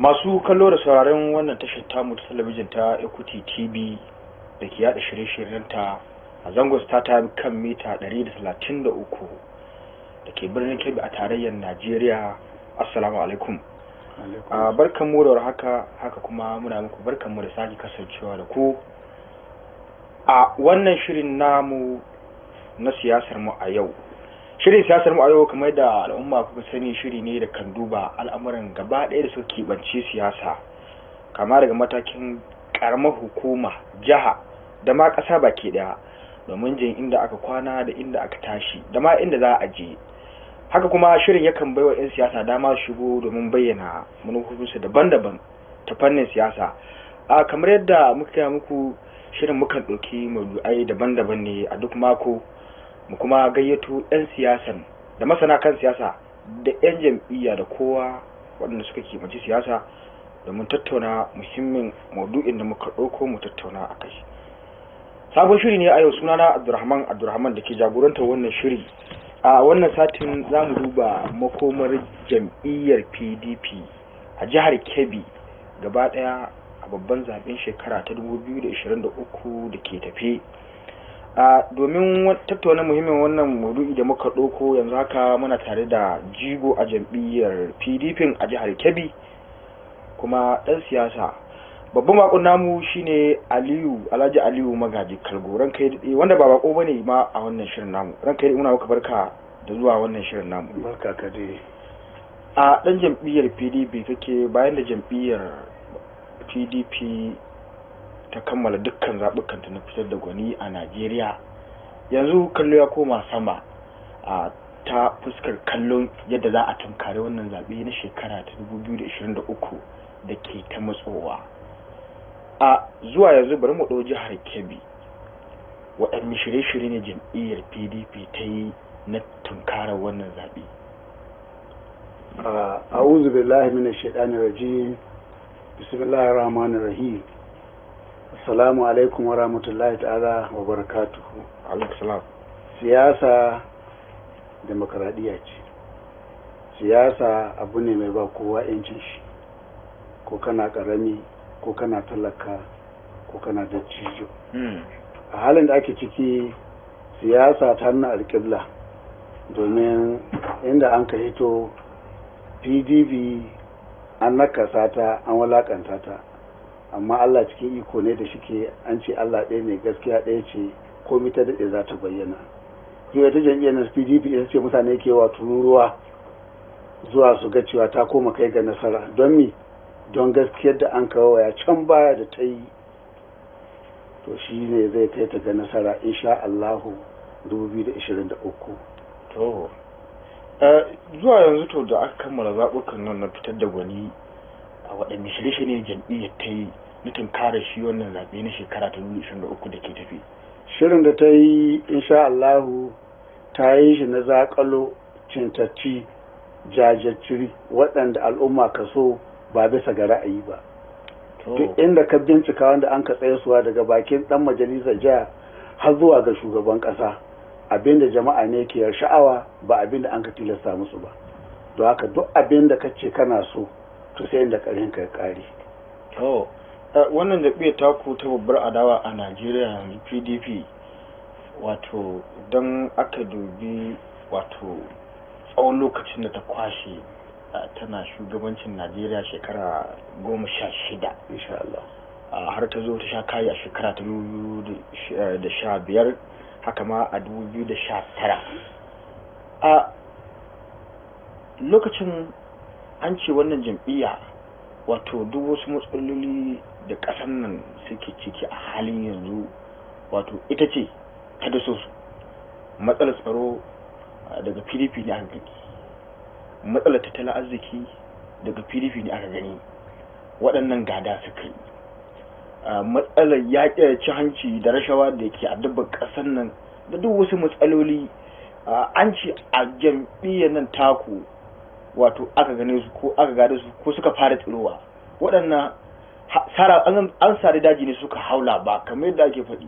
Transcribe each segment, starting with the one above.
Masu kallo da sauraron wannan tashar tamu ta talabijin ta Equity TV da ke yada shirye-shiryenta a zangon StarTime kan mita 133 da ke birnin Kebbi a tarayyar Najeriya. Assalamu alaikum. Barkanmu da haka kuma muna muku barkanmu da sake kasancewa da ku a wannan shirin namu na siyasar mu a yau. Shirin siyasar mu a yau, kamar da al'umma kuka sani, shiri ne da kan duba al'amuran gaba ɗaya da suka keɓance siyasa, kama daga matakin ƙaramar hukuma, jiha da ma ƙasa baki ɗaya, domin jin inda aka kwana da inda aka tashi da ma inda za a je. Haka kuma shirin yakan baiwa 'yan siyasa dama shigo domin bayyana manufofinsu daban-daban ta fannin siyasa. Kamar yadda muka gaya muku, shirin mukan ɗauki maudu'ai daban-daban ne a duk mako, mu kuma gayyato 'yan siyasan da masana kan siyasa da 'yan jam'iyya da kowa waɗanda suka keɓanci siyasa domin tattauna muhimmin maudu'in da muka ɗauko mu tattauna a kai. Sabon shiri ne a yau. Sunana Abdulrahman da ke jagorantar wannan shiri. A wannan satin za mu duba makomar jam'iyyar PDP a jihar Kebbi gaba ɗaya a babban zaben shekara ta 2023 da ke tafe. Domin tattauna muhimmin wannan maudu'i da muka ɗauko, yanzu haka muna tare da jigo a jam'iyyar PDP a jihar Kebbi kuma ɗan siyasa. Babban bakon namu shine Alhaji Aliyu Magaji Kalgo, ranka yi daɗe, wanda ba bako bane ma a wannan shirin namu. Ranka yi daɗe, muna maka barka da zuwa wannan shirin namu. Barka ka dai. A ɗan jam'iyyar PDP kake, bayan da jam'iyyar PDP ta kammala dukkan zaɓukanta na fitar da gwani a Najeriya, yanzu kallo ya koma sama ta fuskar kallon yadda za a tunkari wannan zaɓe na shekara ta 2023 da ke ta matsowa. Zuwa yanzu bari mu ɗau jihar Kebbi, waɗanne shirye-shirye ne jam'iyyar PDP ta yi na tunkarar wannan zaɓe? A'udhu billahi minash shaitanir rajim. Bismillahir rahmanir rahim. Assalamu alaikum wa rahmatullahi ta'ala wa barakatuhu. Alaikum salam. Siyasa demokradiyya ce. Siyasa abu ne mai ba kowa yancin shi, ko kana karami ko kana talaka ko kana dattijo. A halin da ake ciki, siyasa ta nuna alƙibla, domin inda an ka hito PDP an nakasa ta, an walakanta ta, amma Allah cikin iko ne da shike an ce Allah ɗaya ne, gaskiya ɗaya ce, komai ta daɗe za ta bayyana. Yau ta jam'iyyar PDP ita ce mutane ke wa tururuwa zuwa su ga cewa ta koma kai ga nasara. Don mi? Don gaskiyar da an kawo ya can baya da ta yi, to shi ne zai kai ta ga nasara insha Allahu 2023. To zuwa yanzu to da aka kammala zaɓukan nan na fitar da gwani, a waɗanne shirye-shirye jam'iyyar ta yi na tunkara shi wannan zaɓe na shekara ta 2023 da ke tafi? Shirin da ta yi insha Allahu ta yi shi na zaƙalo cintacci jajirciri waɗanda al'umma ka so ba bisa ga ra'ayi ba. Duk inda ka bincika wanda an ka tsaye suwa daga bakin ɗan majalisar jiha har zuwa ga shugaban ƙasa, abinda jama'a ne ke sha'awa ba abinda an ka tilasta musu ba. Don haka duk abinda ka ce kana so, to sai inda ƙarfin ka ƙare. Wannan jam'iyyar taku ta babbar adawa a Najeriya yanzu PDP, wato don aka dubi wato tsawon lokacin da ta kwashe tana shugabancin Najeriya shekara 16 insha Allah, har ta zo ta sha kayi a shekara ta 2015, haka ma a 2019. A lokacin an ce wannan jam'iyya, wato duk wasu matsaloli da ƙasar nan suke ciki a halin yanzu, wato ita ce ta da su. Matsalar tsaro daga PDP ne aka gani, matsalar tattalin arziki daga PDP ne aka gani, waɗannan gada suka yi. Matsalar yaƙi ci hanci da rashawa da ke addabar ƙasar nan da duk wasu matsaloli, an ce a jam'iyyar nan taku wato aka gane su ko aka gada su ko suka fara tsirowa. Waɗannan an sari daji ne suka haula, ba kamar yadda ake faɗi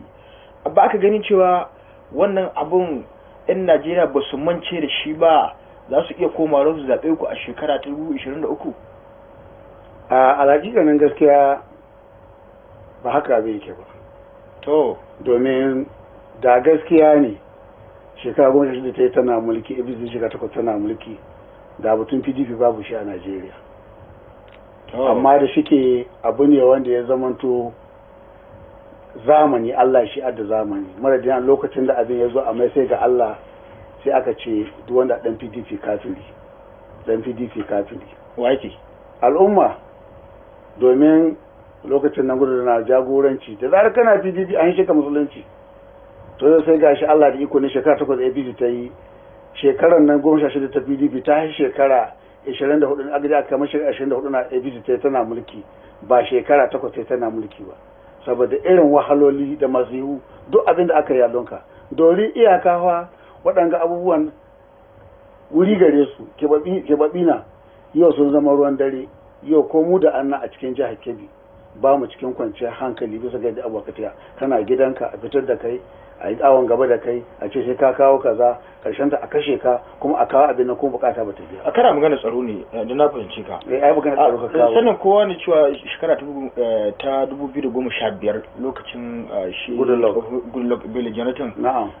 ba. Aka gani cewa wannan abun 'yan Najeriya ba su mance da shi ba, za su iya komawa su zaɓe ku a shekara ta 2023. a alhaƙiƙanin gaskiya ba haka abin yake ba. To domin da gaskiya ne shekara 16 ta yi tana mulki, abc shekara 8 tana mulki, da batun pdp babu shi a najeriya. amma da shike abu ne wanda ya zamanto zamani, Allah shi adda zamani, maradin lokacin da abin ya zo a mai sai ga Allah sai aka ce duk wanda dan PDP kafiri, dan PDP kafiri wake al'umma. domin lokacin nan gudu na jagoranci da zarar kana PDP an shika musulunci, to sai gashi Allah da iko ne shekara 8 APC ta yi, shekarar nan 16 ta PDP ta yi shekara 24 agadi aka kama shekara 24 na APC ta tana mulki, ba shekara 8 sai tana mulki ba, saboda irin wahaloli da masihu duk abin da aka yi yalonka dori iyaka fa waɗanga abubuwan wuri gare su keɓaɓi na yau sun zama ruwan dare. Yau ko mu da anna a cikin jihar Kebbi ba mu cikin kwanciyar hankali bisa ga abokatiya, kana gidanka a fitar da kai, a yi awon gaba da kai, a ce sai ka kawo kaza, karshen ta a kashe ka, kuma a kawo abin nan kuma bukata ba ta biya. A kana magana tsaro ne da na fahimci ka. Ai magana tsaro ka kawo. Sannan kowa ne cewa shekara ta 2015 lokacin shi Goodluck Bello Jonathan. Na'am.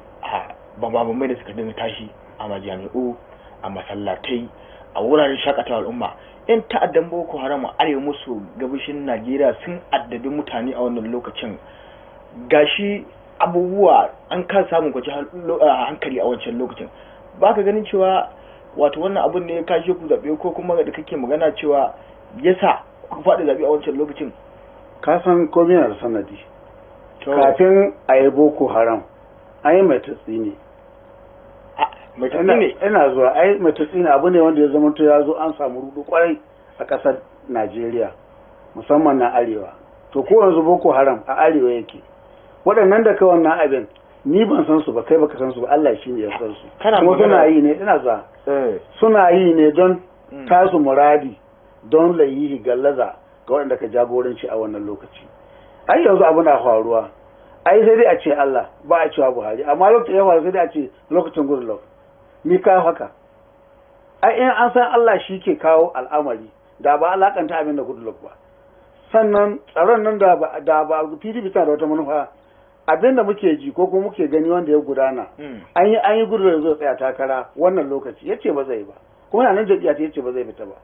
Ba mai da suka dinga tashi a majami'u, a masallatai, a wuraren shakatawa al'umma. Yan ta'addan Boko Haram a arewa musu gabashin Najeriya sun addabi mutane a wannan lokacin. Gashi abubuwa an kan samun kwaci hankali a wancan lokacin. Ba ka ganin cewa wato wannan abun ne ya kashe ku zaɓe, ko kuma da kake magana cewa yasa ku faɗi zaɓe a wancan lokacin? Ka san komai na da sanadi. Kafin a yi Boko Haram an yi mai tatsi ne. Ina zuwa ai mai tatsi ne abu ne wanda ya zama to ya zo an samu rudu kwarai a ƙasar Najeriya musamman na arewa. To ko yanzu Boko Haram a arewa yake. Waɗannan da kawai na abin ni ban san su ba, kai baka san su ba, Allah shi ne ya san su. Kuma suna yi ne, ina za suna yi ne don tasu muradi, don layihi gallaza ga waɗanda ka jagoranci a wannan lokaci. Ai yanzu abu na faruwa, ai sai dai a ce Allah, ba a cewa Buhari, amma lokacin ya faru sai dai a ce lokacin Goodluck. Ni kawo haka. Ai in an san Allah shi ke kawo al'amari, da ba alakanta abin da Goodluck ba. Sannan tsaron nan da ba PDP ta da wata manufa, abin da muke ji ko kuma muke gani wanda ya gudana, an yi Goodluck zai tsaya takara wannan lokaci, yace ba zai ba, kuma yana nan jam'iyya ta yace ba zai fita ba.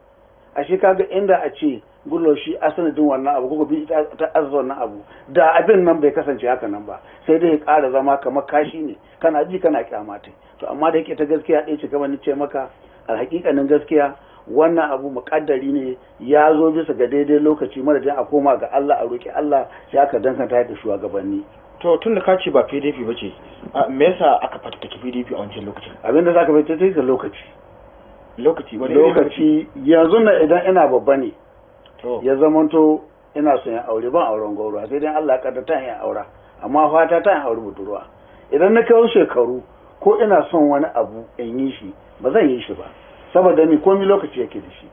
A shi kaga inda a ce Goodluck shi a sanadin wannan abu ko bi ta azza wannan abu, da abin nan bai kasance haka nan ba, sai dai ya ƙara zama kamar kashi ne, kana ji kana kyamata. To amma da yake ta gaskiya ɗaya ce kamar ni ce maka, alhaƙiƙanin gaskiya wannan abu muƙaddari ne, ya zo bisa ga daidai lokaci, madadin a koma ga Allah a roƙi Allah, sai aka danganta da shugabanni. To tun da ka ce ba PDP ba ce, me yasa aka fatattaki PDP a wancan lokacin? Abinda za ka bai ta da lokaci yanzu na idan ina babba ne ya zamanto ina son ya aure, ban auren gaura, sai dai Allah ya kaddata ya aura, amma fata ta aure budurwa. Idan na kawo shekaru ko ina son wani abu in yi shi, ba zan yi shi ba, saboda ni komai lokaci yake da shi.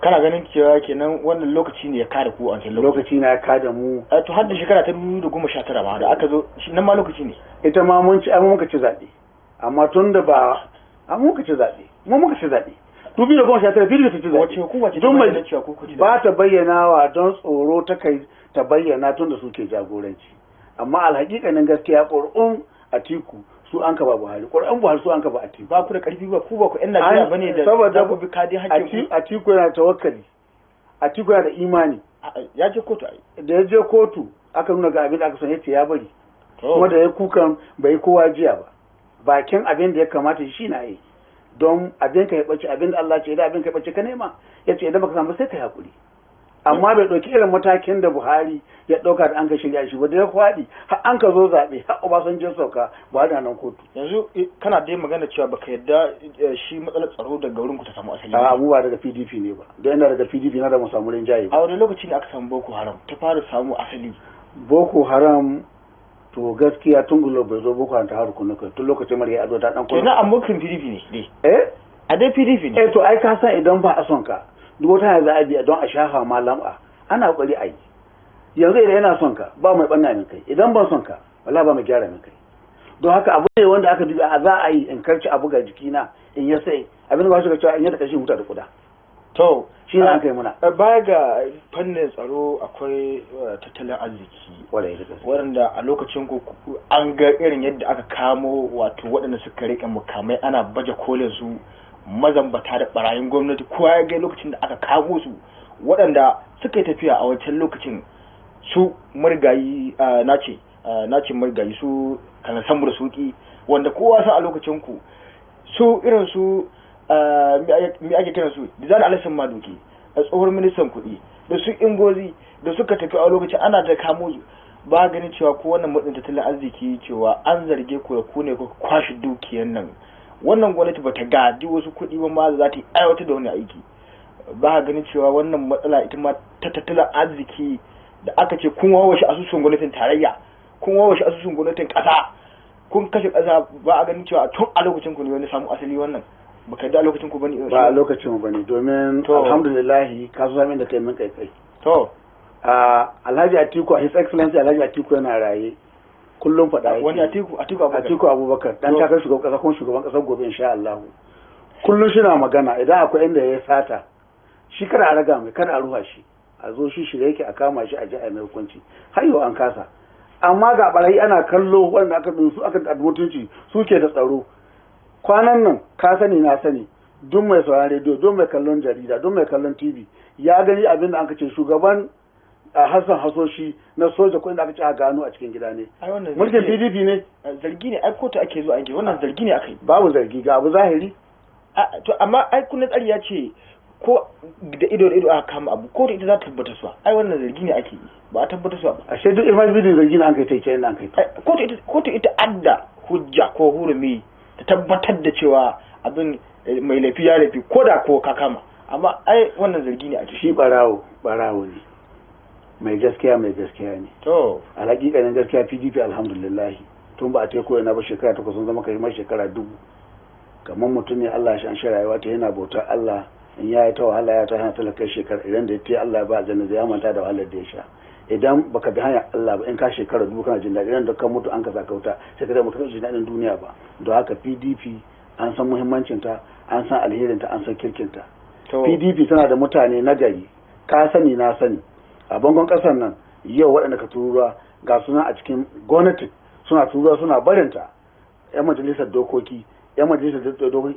Kana ganin cewa kenan wannan lokaci ne ya kada ku a wancan lokaci na ya kada mu. To har da shekara ta 2019 ma da aka zo shi nan ma lokaci ne. Ita ma mun ci amma muka ci zaɓe, amma tun da ba amma muka ci zaɓe, mu muka ci zaɓe. 2019 fili ta ci zaɓe. Wace hukuma ce ta bayyana cewa ku ci zaɓe? Ba ta bayyanawa don tsoro ta kai ta bayyana tun da suke jagoranci. Amma alhaƙiƙanin gaskiya ƙuri'un Atiku su an ka ba Buhari, ƙuri'un Buhari su an ka ba Atiku. Ba ku da ƙarfi ba, ku ba ku ƴan Najeriya bane da saboda ku bi kadi hakkin. Atiku yana tawakkali, Atiku yana da imani. Ya je kotu ai. Da ya je kotu aka nuna ga abin da aka son yace ya bari. Kuma da ya kukan bai kowa jiya ba. Bakin abin da ya kamata shi na yi. Don abin ka ya bace, abin da Allah ce da abin ka ya bace ka nema, yace idan baka samu sai ka hakuri. Amma bai ɗauki irin matakin da Buhari ya ɗauka da an ka shirya shi ba, da ya faɗi har an ka zo zaɓe har Obasanjo sauka Buhari na nan kotu. Yanzu kana dai magana cewa baka yarda shi matsalar tsaro daga wurin ku ta samu asali. A mu ba daga PDP ne ba, don yana daga PDP na da mu samu rinjaye ba. A wani lokaci ne aka samu Boko Haram ta fara samu asali? Boko Haram to gaskiya tun gulo bai zo Boko Haram ta haru kunna kai, tun lokacin Mariya Ado ta dan kuma. Kenan an mulkin PDP ne dai. A dai PDP ne. To ai ka san idan ba a son ka duk wata ya za a biya don a shafa ma lam'a, ana kokari a yi. Yanzu idan yana son ka ba mai banna min kai, idan ban son ka wala ba mai gyara min kai. Don haka abu ne wanda aka dubi a za a yi in karci abu ga jikina in ya sai abin da ba shi ga cewa in ya da kashin huta da kuda. To shi ne aka yi muna. Baya ga fannin tsaro akwai tattalin arziki waɗanda a lokacin ku an ga irin yadda aka kamo wato waɗanda suka rike mukamai ana baje kolin su mazambata da barayin gwamnati, kowa ya ga lokacin da aka kamo su waɗanda suka yi tafiya a wancan lokacin su marigayi nace marigayi su kan samur suki wanda kowa san a lokacin ku su irin su mi ake kiran su Dizan Alisan Maduki a tsohon ministan kuɗi da su Ingozi da suka tafi a lokacin ana ta kamo su ba ganin cewa ko wannan matsin tattalin arziki cewa an zarge ku da ku ne ku kwashi dukiyar nan, wannan gwamnati bata gadi wasu kuɗi ba ma za ta yi aiwatar da wani aiki. Ba ganin cewa wannan matsala ita ma ta tattalin arziki da aka ce kun wawashe asusun gwamnatin tarayya, kun wawashe asusun gwamnatin ƙasa, kun kashe ƙasa, ba a ganin cewa tun a lokacin ku ne wani samu asali wannan baka da lokacin ku bane? Ba a lokacin mu bane, domin alhamdulillah ka zo min da kai min kai to Alhaji Atiku, His Excellency Alhaji Atiku yana raye kullum faɗa yake. Wani Atiku Abubakar dan takar shugaban ƙasa kuma shugaban ƙasar gobe insha Allah. Kullum shi na magana idan akwai inda ya sata shi kada a raga mai, kada a ruha shi, a zo shi shirye yake a kama shi a ji a mai hukunci. Har yau an kasa, amma ga barayi ana kallo wanda aka dunsu aka da mutunci suke da tsaro. Kwanan nan ka sani na sani, duk mai sauraron rediyo, duk mai kallon jarida, duk mai kallon TV ya gani abin da aka ce shugaban Hassan Hasoshi na soja ko inda aka ce a gano a cikin gida ne. Mulkin PDP ne. Zargi ne, ai kotu ake zo ake, wannan zargi ne aka yi. Babu zargi ga abu zahiri. To amma ai kullun tsari ya ce ko da ido da ido aka kama abu ko da ita za ta tabbata su, ai wannan zargi ne ake yi ba a tabbata su ba. Ashe duk irman bidin zargi ne an kai ta inda an kai ta. Kotu ita adda hujja ko hurumi ta tabbatar da cewa abin mai laifi ya laifi ko da ko ka kama, amma ai wannan zargi ne ake. Shi barawo ne, mai gaskiya ne. To a hakikanin gaskiya PDP alhamdulillah tun ba a teko yana ba shekara 8 sun zama kai mai shekara 1000. Kamar mutum ne Allah shi an shi rayuwa ta yana bautar Allah, in ya yi ta wahala ya ta hana talakar shekara, idan da ya ta Allah ba aljanna zai manta da wahalar da ya sha. Idan baka bi hanyar Allah ba in ka shekara 1000 kana jin daɗi, idan da kan mutu an ka saka wuta sai ka zama mutum jin daɗin duniya ba. Don haka PDP an san muhimmancin ta, an san alherin ta, an san kirkin ta. PDP tana da mutane nagari, ka sani na sani. A bangon kasar nan yau waɗanda ka turuwa ga suna a cikin gwamnati suna turuwa suna barinta, 'yan majalisar dokoki, 'yan majalisar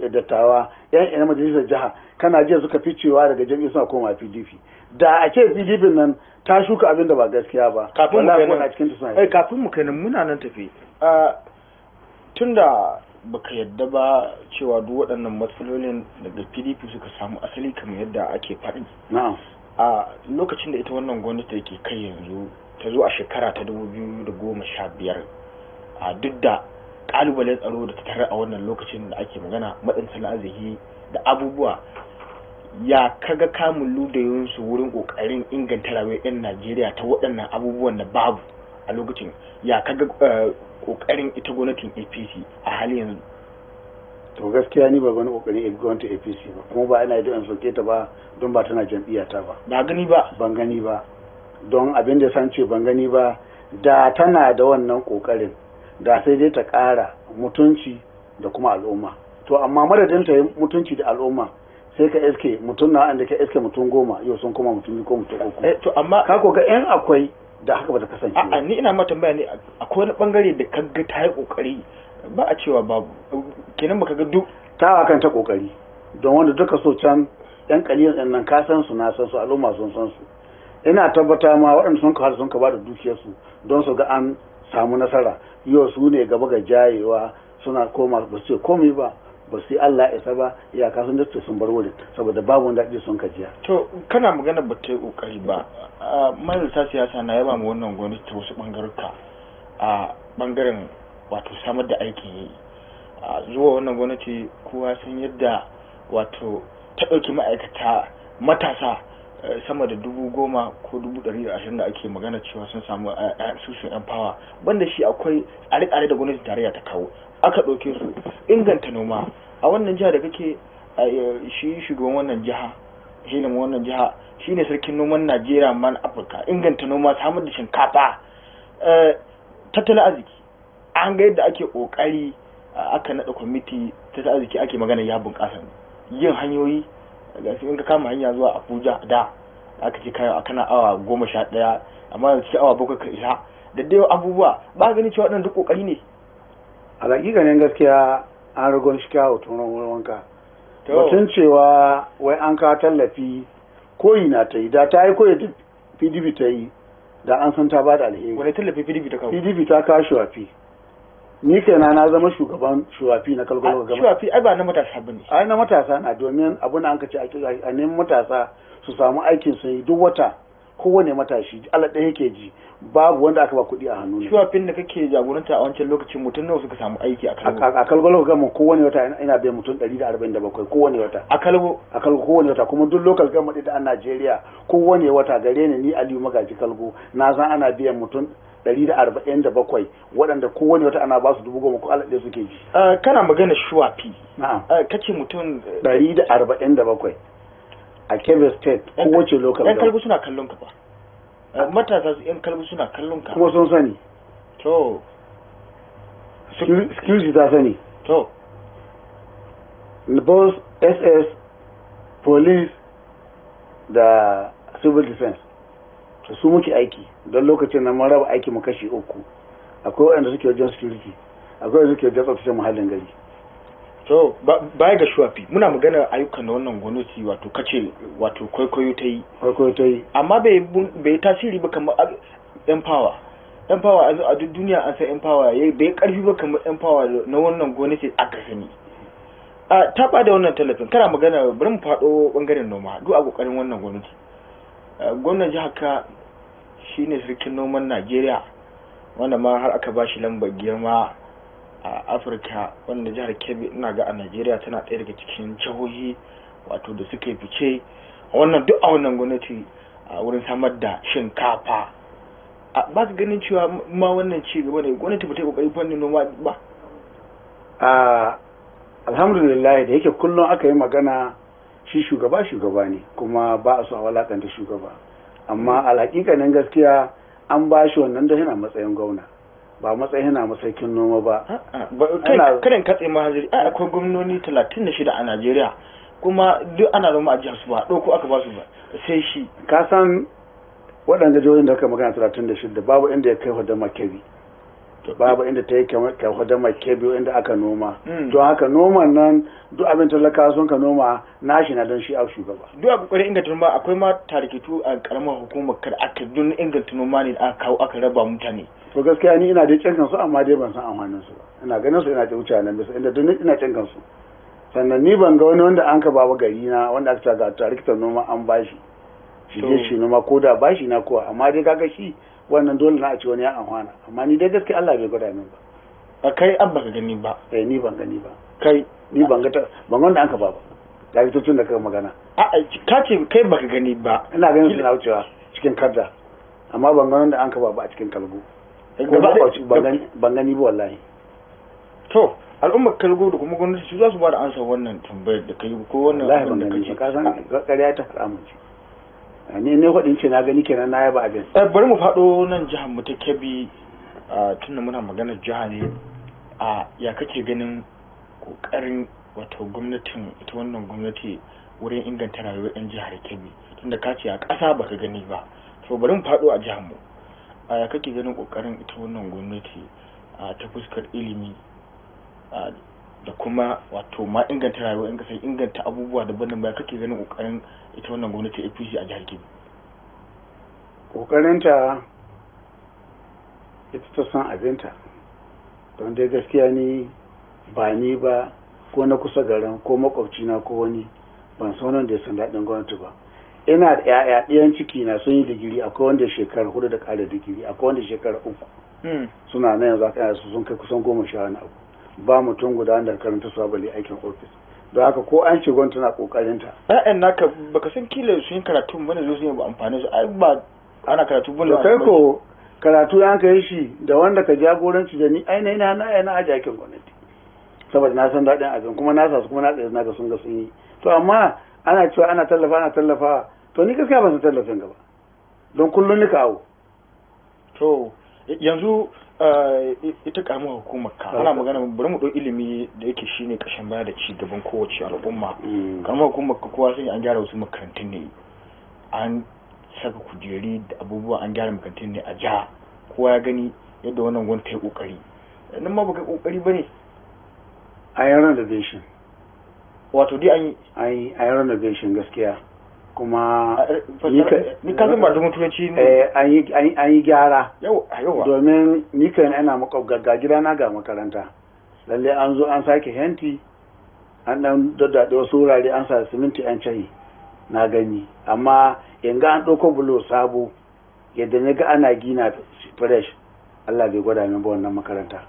dattawa, 'yan majalisar jiha, kana jiya suka fi cewa daga jami'i suna koma PDP. Da a ce PDP nan ta shuka abin da ba gaskiya ba, kafin mu kai nan muna nan tafi. Tunda baka yadda ba cewa duk waɗannan matsalolin daga PDP suka samu asali kamar yadda ake faɗi. Na'am. A lokacin da ita wannan gwamnati da ke kai yanzu ta zo a shekara ta 2015, a duk da kalubalen tsaro da ta tare a wannan lokacin da ake magana matsin tattalin arziki da abubuwa, ya kaga kamun ludayinsu wurin kokarin inganta rayuwar 'yan Najeriya ta waɗannan abubuwan da babu a lokacin, ya kaga kokarin ita gwamnatin APC a halin yanzu? To gaskiya ni ba wani kokarin gwamnatin APC ba, kuma ba ina da in soke ta ba don ba tana jam'iyyata ba. Ba gani ba? Ban gani ba, don abin da san ce ban gani ba, da tana da wannan kokarin da sai dai ta ƙara mutunci da kuma al'umma. To amma madadin ta yi mutunci da al'umma sai ka iske mutum na wanda ka iske mutum 10 yau sun kuma mutum 2 ko mutum 3. To amma ka ko ga yan akwai da haka ba ta kasance ba. A'a ni ina ma tambaya ne, akwai wani bangare da kaga ta yi kokari ba a cewa babu, kenan baka ga duk ta kan ta kokari, don wanda duka so can yan kaliyan din nan ka san su na san su, al'umma sun san su. Ina tabbata ma waɗanda sun ka sun ka ba da dukiyarsu don su ga an samu nasara, yau su ne gaba ga jayewa suna koma ba su ce komai ba su yi Allah isa ba, iyaka sun dace sun bar wurin saboda babu wanda ake son kajiya. To kana magana ba ta yi kokari ba, majalisa siyasa na yaba mu wannan gwamnati ta wasu bangaruka, a bangaren wato samar da aikin yi. Zuwa wannan gwamnati kowa sun yadda wato ta ɗauki ma'aikata matasa sama da 10,000 ko 120 da ake magana cewa sun samu asusun yan fawa. Banda shi akwai tsare-tsare da gwamnatin tarayya ta kawo, aka ɗauke su inganta noma a wannan jiha da kake. Shi shugaban wannan jiha, hilin wannan jiha shine sarkin noman Najeriya man Afirka. Inganta noma, samar da shinkafa, tattalin arziki, an ga yadda ake kokari, aka naɗa kwamiti tattalin arziki ake magana ya bunƙasa, yin hanyoyi ga in ka kama hanya zuwa Abuja da aka ce kana awa 11 amma yanzu cikin awa 7 ka isa da dai abubuwa ba gani cewa waɗannan duk kokari ne a hakikanin gaskiya an ragon shi kyawu tun wanka batun cewa wai an ka tallafi koyi na ta yi da ta yi koyi PDP ta yi da an san ta ba da alheri. Wani tallafi PDP ta kawo? PDP ta kawo shuwafi. Ni kenan na zama shugaban shuwafi na kalgalo gama. Shuwafi ai ba na matasa bane. Ai na matasa na domin abin da an kace a neman matasa su samu aikin su yi duk wata kowane matashi Allah ɗaya yake ji babu wanda aka ba kuɗi a hannu ne. Shuwafin da kake jagoranta a wancan lokacin mutum nawa suka samu aiki a kalgo? A kalgalo gama kowane wata ina bai mutum 147 kowane wata. A kalgo kowane wata kuma duk local government da a Najeriya kowane wata gare ni Aliyu Magaji Kalgo na san ana biyan mutum 147 waɗanda kowane wata ana ba su 10,000 ko Allah ɗaya suke ji. Kana magana shuwafi. Na'am. Kace mutum 147 a Kebbi State kowace local government. Yan kalgo suna kallon ka ba. Matasa yan kalgo suna kallon ka. Kuma sun sani. To. Security ta sani. To. Both SS, police da civil defense. Su muke aiki don lokacin nan mun raba aiki mu kashi 3 akwai wanda suke wajen security akwai wanda suke wajen tsaftace muhallin gari to baya ga shuwafi muna magana ayyukan da wannan gwamnati wato kace wato kwaikwayo ta yi amma bai tasiri ba kamar empower a duk duniya an san empower bai karfi ba kamar empower na wannan gwamnati aka sani ta ba da wannan tallafin kana magana bari mu faɗo bangaren noma duk a kokarin wannan gwamnati gwamnan jihar ka shine sarkin noman Najeriya wanda ma har aka ba shi lambar girma a Afirka wanda jihar Kebbi ina ga a Najeriya tana ɗaya daga cikin jihohi wato da suka fice wannan duk a wannan gwamnati a wurin samar da shinkafa ba su ganin cewa ma wannan ci gaba ne gwamnati ba ta yi kokari fannin noma ba alhamdulillah da yake kullum aka yi magana shi shugaba ne kuma ba a so a walakanta shugaba amma alhaƙiƙanin gaskiya an ba shi wannan da yana matsayin gwamna ba matsayin yana masaukin noma ba karin katse mahajiri akwai gwamnoni 36 a Najeriya kuma duk ana zama a jihar su ba ɗauko aka ba su ba sai shi ka san waɗanda jihohin da aka magana 36 babu inda ya kai Hodama Kebbi babu inda ta yi kamar Hodama Kebbi inda aka noma don haka noman nan duk abin talaka sun ka noma nashi na don shi a shugaba duk a kokarin inganta noma akwai ma tarikitu a karamar hukumar kar aka don inganta noma ne aka kawo aka raba mutane to gaskiya ni ina dai cankan su amma dai ban san amfanin su ba ina ganin su ina ta wuce nan bisa inda duk ina cankan su sannan ni ban ga wani wanda an ka bawa gari na wanda aka ga tarikitar noma an bashi shi je shi noma ko da bashi na kowa amma dai kaga shi wannan dole na a ci wani ya amfana amma ni dai gaskiya Allah bai gwada min ba kai an baka gani ba ni ban gani ba kai ni ban ga ban wanda an ka ba da fitocin da kai magana ka ce kai baka gani ba ina ganin suna wucewa cikin kadda amma ban ga wanda an ka ba a cikin kalgo ban gani ba wallahi to al'ummar kalgo da kuma gwamnati su za su ba da ansa wannan tambayar da kai ko wannan abin da kace ka san ƙarya ta haramun ce ne hudin ce na gani kenan na yaba abin bari mu faɗo nan jihar mu ta Kebbi tunda muna magana jiha ne ya kake ganin kokarin wato gwamnatin ita wannan gwamnati wurin inganta rayuwar yan jihar Kebbi tunda ka ce a ƙasa baka gani ba to bari mu faɗo a jihar mu ya kake ganin kokarin ita wannan gwamnati ta fuskar ilimi da kuma wato ma inganta rayuwar yan ƙasa inganta abubuwa daban-daban ya kake ganin kokarin ita wannan gwamnati APC a jihar Kebbi kokarinta ita ta san abinta don dai gaskiya ni ba ko na kusa garin ko makwabcina ko wani ban san wanda ya san daɗin gwamnati ba ina da ƴaƴa ɗiyan ciki na sun yi digiri akwai wanda shekara 4 da ƙara digiri akwai wanda shekara 3 suna nan yanzu aka su sun kai kusan 10 wani abu ba mutum guda wanda karanta su bale aikin ofis don haka ko an ce gwamnati na kokarin ta ƴaƴan naka baka san kila su yin karatu bane zo su yi amfani su ai ba ana karatu bane kai ko karatu an kai shi da wanda ka jagoranci da ni ainihin na aji aikin gwamnati saboda na san daɗin abin kuma na sa su kuma na tsaye na ga sun yi to amma ana cewa ana tallafa to ni gaskiya ban san tallafin gaba don kullum nika awo to yanzu ita karamar hukumar ka ana magana bari mu ɗau ilimi da yake shine kashin baya da ci gaban kowace al'umma. Karamar hukumar ka kowa sai an gyara wasu makarantun ne, an saka kujeri da abubuwa, an gyara makarantun ne a jiha, kowa ya gani yadda wannan gwamnati ta yi kokari. Nan ma baka kokari bane a yi renovation, wato dai an yi renovation gaskiya, kuma ni ka san ba da mutunci ne an yi gyara yawa domin ni kan ina ga gidana ga makaranta lalle an zo an sake henti, an dan daddade wasu wurare, an sa siminti an cayi na gani, amma in ga an ɗauko bulo sabo yadda na ga ana gina fresh, Allah bai gwada min ba wannan makaranta.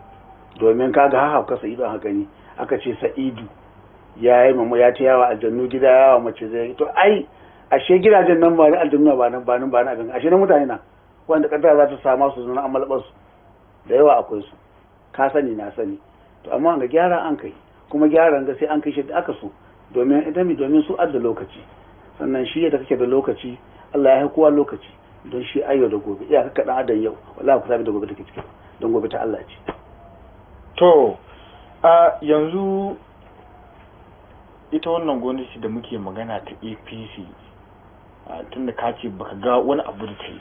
Domin kaga haka kasa ido aka gani, aka ce Sa'idu ya yi mamu ya ta yawa aljannu gida yawa mace zai to ai ashe gidajen nan ba na aljannu ba na abin, ashe na mutane na wanda kaddara za ta sama su zuna amalbar su da yawa akwai su, ka sani na sani. To amma ga gyara an kai, kuma gyaran ga sai an kai shi da aka so, domin su adda lokaci, sannan shi yadda kake da lokaci Allah ya kowa lokaci, don shi ayyo da gobe iya ka dan adam yau wallahi ku sabi da gobe take ciki, don gobe ta Allah ce. To yanzu ita wannan gwamnati da muke magana ta APC, tunda ka ce baka ga wani abu da ta yi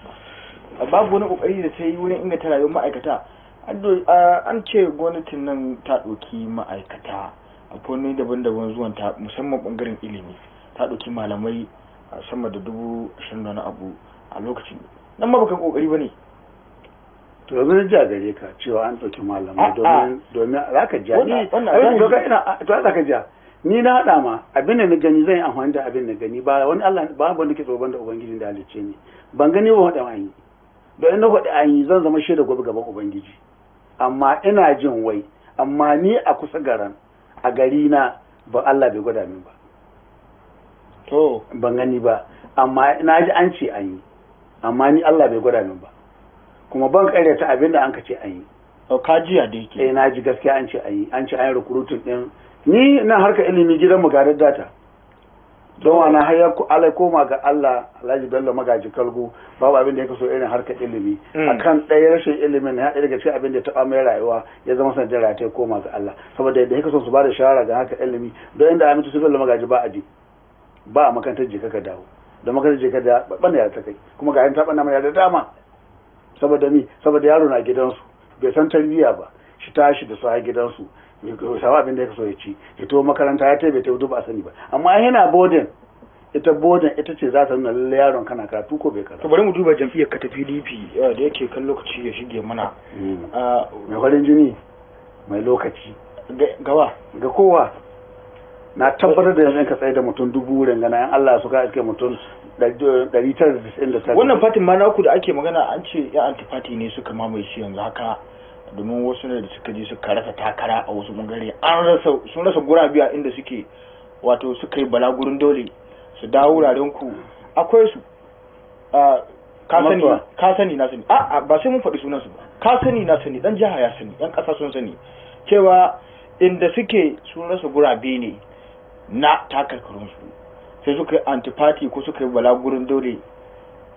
ba, babu wani kokari da ta yi wurin inganta rayuwar ma'aikata. An ce gwamnatin nan ta ɗauki ma'aikata a fanni daban-daban zuwan ta, musamman ɓangaren ilimi, ta ɗauki malamai sama da 20,000 da wani abu a lokacin nan ma baka kokari ba ne. To yanzu na ja gare ka cewa an ɗauki malamai domin za ka ja za ka ja ni na haɗa ma abin da na gani zan yi amfani da abin da gani ba wani Allah ba wanda ke tsoron da ubangiji da halicce ni ban gani ba faɗa an yi, don in na faɗi an yi zan zama shaida gobe gaban ubangiji, amma ina jin wai amma ni a kusa garan a gari na ba Allah bai gwada min ba, to ban gani ba, amma na ji an ce an yi, amma ni Allah bai gwada min ba, kuma ban karyata abin da an ka ce an yi. Ka jiya da yake na ji gaskiya an ce an yi recruiting din ni na harka ilimi gidan mu gadar data, don wani har alai koma ga Allah Alhaji Bello Magaji Kalgo babu abin da ya kaso irin harka ilimi akan ɗaya rashin ilimin ya ɗaya daga cikin abin da ya taɓa mai rayuwa ya zama sanadin rayuwa ta koma ga Allah, saboda yadda ya kaso su ba da shawara ga harka ilimi, don inda amintu su Bello Magaji ba a makarantar jika ka dawo, da makarantar jika da ɓanna ya ta kai, kuma ga yin ta ɓanna mai da dama, saboda yaro na gidansu bai san tarbiyya ba, shi tashi da su a gidansu samu abin da ya kaso ya ci, ya to makaranta ya bai ta ba a sani ba, amma yana bodin ita ce za ta nuna lalle yaron kana karatu ko bai karatu. To bari mu duba jam'iyyar ka ta PDP da yake kan lokaci ya shige mana. Mai farin jini mai lokaci gawa ga kowa na tabbatar da yanzu ka tsaye da mutum 1000 rangana yan Allah su ka iske mutum 999. Wannan fatin ma naku da ake magana an ce ya antifati ne suka mamaye shi yanzu haka, domin wasu ne da suka je suka rasa takara a wasu bangare, sun rasa gurabiya inda suke, wato suka yi balagurin dole su dawo wuraren ku. Akwai su ka sani na sani ba sai mun faɗi sunan su ba, ka sani na sani, dan jiha ya sani, yan ƙasa sun sani cewa inda suke sun rasa gurabe ne na takarkarun su, sai suka yi antifati ko suka yi balagurin dole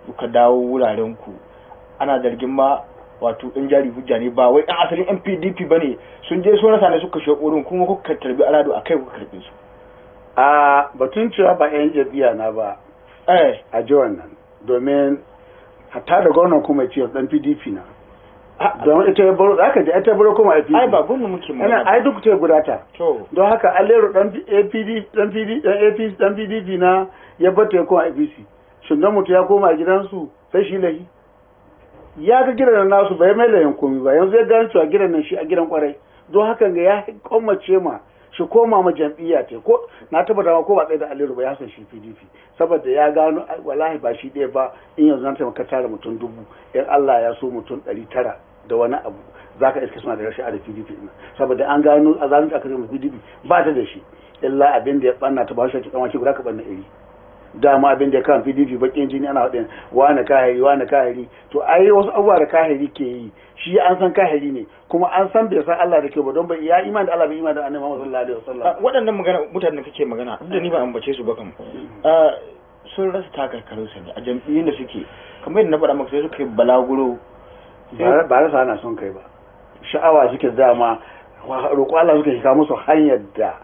suka dawo wuraren ku. Ana zargin ma wato ɗan jari hujja ne, ba wai ɗan asalin yan PDP ba ne, sun je sun rasa ne suka shaƙorin kuma kuka tarbi alado a kai kuka karɓe su. Batun cewa ba yan jam'iyya na ba a ji wannan, domin hatta da gwamnan kuma ce ɗan PDP na, don ita ya baro aka ji ita baro kuma APC. Ai ba gwamnan muke magana, ai duk ce gudata. Don haka Alero ɗan PDP na ya bata ya koma APC, shin don mutu ya koma gidansu sai shi lahi ya ga gidan nasu bai mai layin komi ba, yanzu ya gano cewa gidan nan shi a gidan kwarai, don haka ga ya kwamace ma shi koma ma jam'iyya ce, ko na tabbata ma ko ba tsaye da Aliyu ba ya san shi PDP, saboda ya gano wallahi ba shi ɗaya ba, in yanzu nan taimaka tara mutum 1000 in Allah ya so mutum 900 da wani abu zaka iska suna da rashin da PDP ɗin, saboda an gano a zalunci aka zama PDP ba ta da shi, illa abin da ya ɓanna ta ba shi kamar shi guda ka ɓanna iri. Dama abin da kan PDP bakin jini ana wadin wani kahiri, to ai wasu abubuwa da kahiri ke yi shi an san kahiri ne, kuma an san bai san Allah da ke ba, don bai ya imani da Allah bai imani da Annabi Muhammad sallallahu alaihi wasallam. Waɗannan mutanen da kake magana duk da ni ba ambace su ba kam, sun rasa takarkarin su ne a jam'iyyun da suke, kamar yadda na faɗa maka sai suka yi balaguro ba rasa ana son kai ba, sha'awa suke dama, roƙo Allah suka shiga musu hanyar da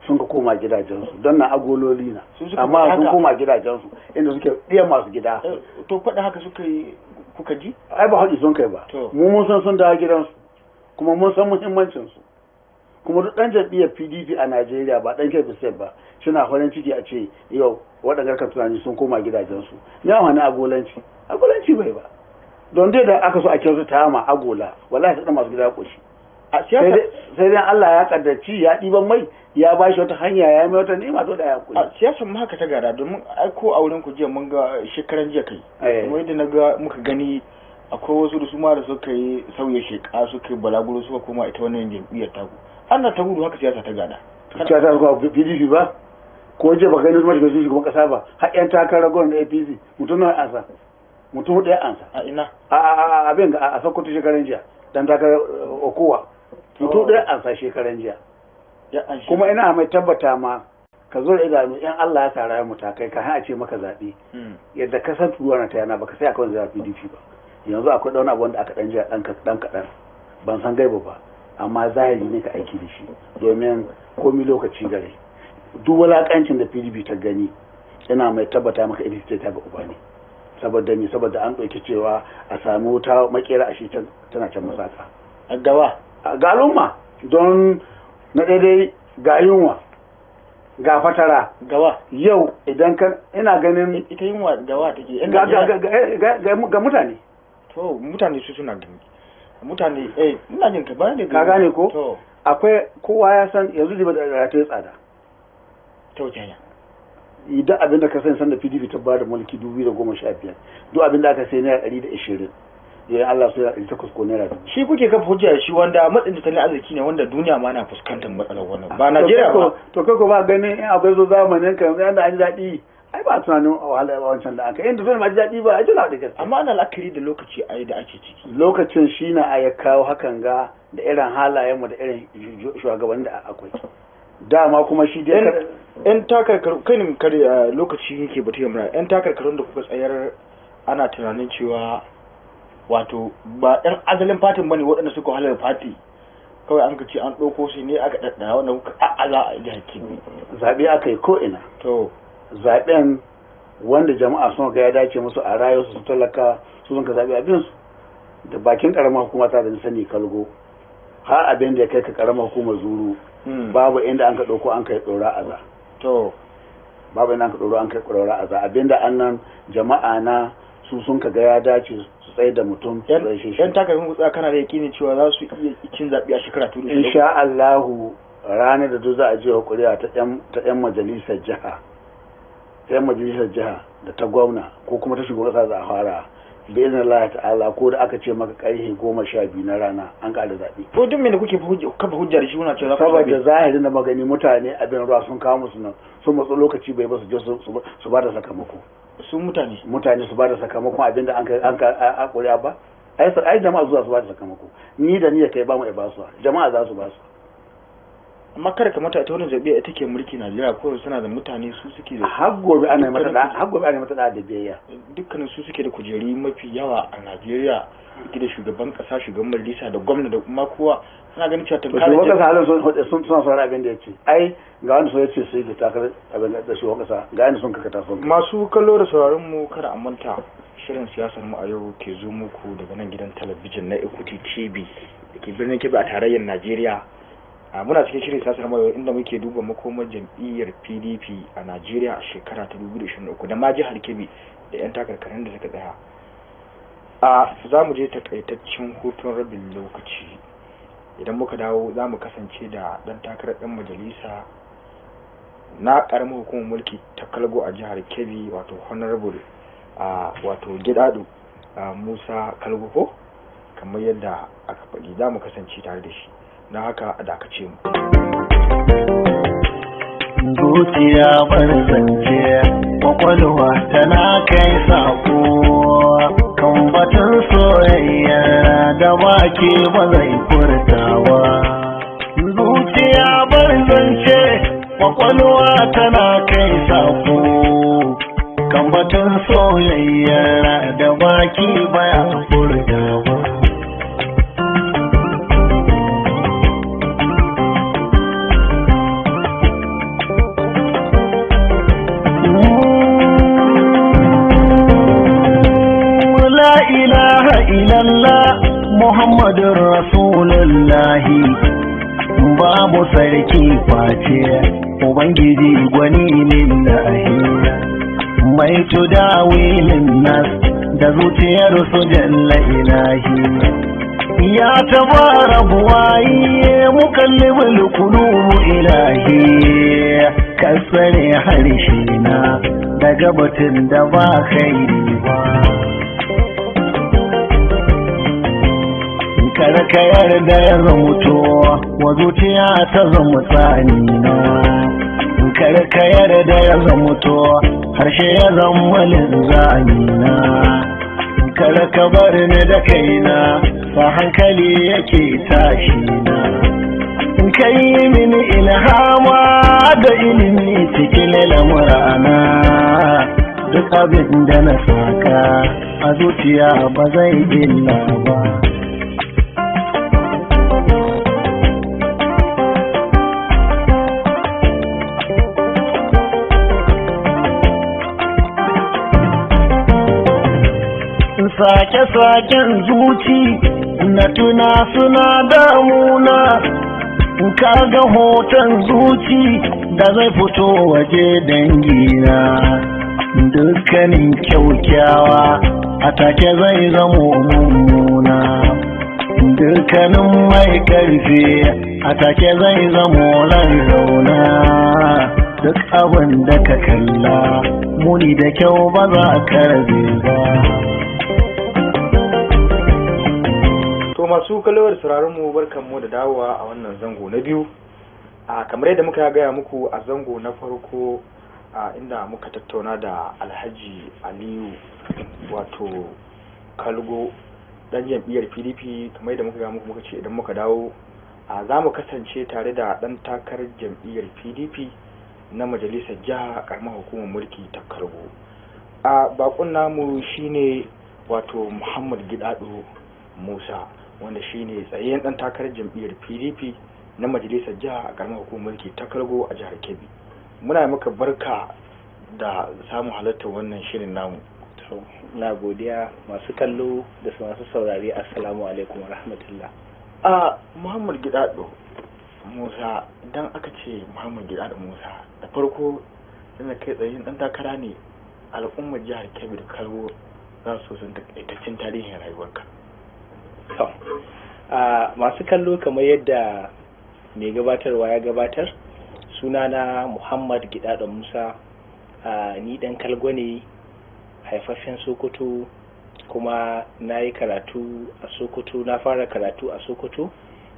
sun ka koma gidajensu don na agololi na, amma sun koma gidajensu inda suke ɗiya masu gida. To faɗa haka suka yi kuka ji? Ai ba haɗi sun kai ba, mu mun san sun dawo gidansu kuma mun san muhimmancinsu, kuma duk ɗan jam'iyyar PDP a Najeriya ba ɗan Kebbi State ba suna farin ciki a ce yau waɗanda ka tunani sun koma gidajensu. Ya wani agolanci bai ba, don dai da aka so a kyautata ma agola wallahi ta ɗan masu gida ƙoshi. sai dai Allah ya kaddaci ya ɗiban mai ya ba shi wata hanya ya mai wata ni'ima to da ya kula. A siyasar mu haka ta gada, domin ai ko a wurin ku jiya mun ga shekaran jiya kai, kuma yadda na ga muka gani akwai wasu da su ma da suka yi sauya sheka suka yi balaguro suka koma ita wannan jam'iyyar taku. Ana ta gudu haka siyasa ta gada. Siyasa ta zuwa PDP ba ko jiya ba gani kuma shiga shugaban kasa ba har yan takarar gwamnati APC mutum na ansa mutum hudu ya ansa. A ina? A abin ga a Sokoto shekaran jiya dan takarar Okowa mutum ɗaya ansa shekaran jiya. Kuma ina mai tabbata ma ka zo da idanu in Allah ya sa rayuwar matakai ka a ce maka zaɓe yadda ka san turuwa na ta yana baka sai akwai zaɓe PDP ba. Yanzu akwai ɗauna abu wanda aka ɗan jiya ɗan kaɗan ban san gaiba ba amma zahiri ne ka aiki da shi domin komi lokaci gare duk wulaƙancin da PDP ta gani ina mai tabbata maka ita ce ta ga uba ne saboda ni saboda an ɗauki cewa a sami wuta makera a shi tana can masaka. Gawa? Ga al'umma don na daidai ga yunwa ga fatara. Gawa? Yau idan ka ina ganin ita yunwa gawa take ga mutane. To mutane su suna gani mutane ina jin ka bayan da ka gane ko akwai kowa ya san yanzu da ta yi tsada ta wuce hanya. Idan abin da ka san da PDP ta bada mulki 2015 duk abin da aka sai naira 120 yayin Allah so ya 800 ko naira 1000. Shi kuke kafa hujja shi wanda matsin tattalin arziki ne wanda duniya ma na fuskantar matsalar wannan ba Najeriya ba. To kai ko ba ganin in akwai zo zamanin kan yanda an ji daɗi ai ba tunanin wahala wancan da aka inda zai ma ji daɗi ba a ji daɗi gaskiya. Amma ana la'akari da lokaci ai da ake ciki. Lokacin shi na ya kawo hakan ga da irin halayenmu da irin shugabannin da akwai. Dama kuma shi dai yan takarkaru kai kare lokaci yake batu yamma yan takarkarun da kuka tsayar ana tunanin cewa wato ba yan azalin fatin bane waɗanda suka halar fati kawai an ce an ɗauko su ne aka ɗaɗɗaya wanda kuka a'ala a jihar Kebbi. Zaɓe aka yi ko ina. To zaɓen wanda jama'a sun ga ya dace musu a rayuwarsu su talaka su sun ka zaɓe abin su da bakin ƙaramar hukuma ta da sani kalgo har abin da ya kai ka ƙaramar hukumar zuru babu inda an ka ɗauko an kai ɗora aza. To babu inda an ka ɗoro an kai ɗora aza abinda annan jama'a na su sun ka ga ya dace su tsaye da mutum su tsaye shi. Yan takarar kutsa kana da yakinin cewa za su iya cin zaɓe a shekara tudu. Insha Allahu ranar da za a je wa ƙuri'a ta 'yan majalisar jiha. Yan majalisar jiha da ta gwamna ko kuma ta shugaban ƙasa za a fara da izinin Allah ta'ala ko da aka ce maka ƙarfe 12 na rana an ƙara zaɓe. Ko duk me da kuke kafa hujjar shi wannan cewa saboda zahirin da magani mutane abin ruwa sun kawo musu nan sun matsa lokaci bai ba su je su ba da sakamako. Sun mutane su ba da sakamakon abin da an ka ƙuri'a ba ai jama'a zuwa su ba da sakamako ni da ni da kai ba mu da ba su jama'a za su ba su. Amma kada ka mata ta wannan zabe ita ke mulki Najeriya ko suna da mutane su suke da har gobe ana mata da biyayya dukkanin su suke da kujeri mafi yawa a Najeriya suke da shugaban kasa shugaban majalisa da gwamna da kuma kowa suna ganin cewa tunkarar shugaban kasa halin sun saurari abin da ya ce ai ga wani so ya ce sai da takarar abin da shugaban kasa ga yanda sun kakata sun masu kallo da sauraron mu kada a manta shirin siyasar mu a yau ke zo muku daga nan gidan talabijin na Equity TV da ke birnin Kebbi a tarayyar Najeriya. Muna cikin shirin siyasar mayo inda muke duba makomar jam'iyyar PDP a Najeriya a shekara ta 2023 da ma jihar Kebbi da 'yan takarkarin da suka tsaya. Za mu je takaitaccen hutun rabin lokaci. Idan muka dawo za mu kasance da ɗan takarar ɗan majalisa na ƙaramin hukumar mulki ta Kalgo a jihar Kebbi wato Honorable wato Gidado Musa Kalgo ko kamar yadda aka faɗi za mu kasance tare da shi. Na haka a dakace mu. Zuciya barzance kwakwalwa tana kai sako kan batun soyayya da baki ba zai furtawa. Zuciya barzance kwakwalwa tana kai sako kan batun soyayya da baki ba ya furtawa. Muhammadun Rasulullahi babu sarki face Ubangiji gwani lillahi mai tudawilin nas da zuciyar su jalla ilahi ya tabara buwayi mukallibul qulub ilahi kasare harshe na daga batun da ba khairi ba kada ka yarda ya zamuto wa zuciya ta zama tsani na kada ka yarda ya zamuto harshe ya zama linzami na kada ka bar ni da kaina sa hankali yake tashi na kai mini ilhama da ilimi cikin lamurana duk abin da na saka a zuciya ba zai illa ba sake-saken zuci na tuna suna damuna kaga hoton zuci da zai fito waje dangina dukkanin kyaukyawa a take zai zamo mummuna dukkanin mai karfi a take zai zamo rauna duk abin da ka kalla muni da kyau ba za ka rabe ba masu kalawar sauraron mu barkanmu da dawowa a wannan zango na biyu kamar yadda muka gaya muku a zango na farko inda muka tattauna da Alhaji Aliyu wato Kalgo dan jam'iyyar PDP kamar yadda muka gaya muku muka ce idan muka dawo za mu kasance tare da dan takarar jam'iyyar PDP na majalisar jiha karamar hukumar mulki ta Kalgo bakon namu shine wato Muhammad Gidado Musa wanda shine tsayayyen dan takarar jam'iyyar PDP na majalisar jiha a karamar hukumar mulki ta Kalgo a jihar Kebbi. Muna maka barka da samun halartar wannan shirin namu. Na godiya masu kallo da masu saurari assalamu alaikum wa rahmatullah. Muhammad Gidado Musa, idan aka ce Muhammad Gidado Musa da farko yana kai tsayayyen dan takara ne al'ummar jihar Kebbi da Kalgo za su san takaitaccen tarihin rayuwarka. Masu kallo kamar yadda mai gabatarwa ya gabatar, sunana Muhammad Gidado Musa, ni dan Kalgo ne haifaffen Sokoto kuma na yi karatu a Sokoto, na fara karatu a Sokoto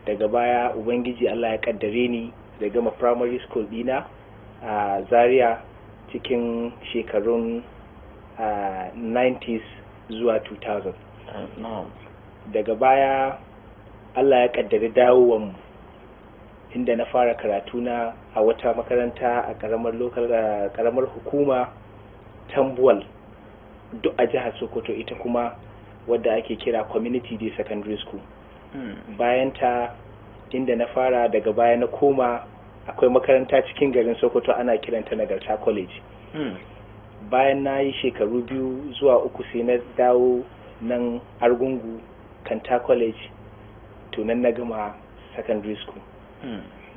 daga baya Ubangiji Allah ya kaddare ni da gama primary school dina a Zaria cikin shekarun 90s zuwa 2000. Daga baya Allah ya kaddari dawowan inda na fara karatu na a wata makaranta a karamar hukuma Tambuwal duk a jihar Sokoto, ita kuma wadda ake kira Community Day Secondary School. Bayan ta inda na fara daga baya na koma akwai makaranta cikin garin Sokoto ana kiranta Nagarta College. Bayan na yi shekaru 2 zuwa 3 sai na dawo nan Argungu Kanta College to nan na gama secondary school.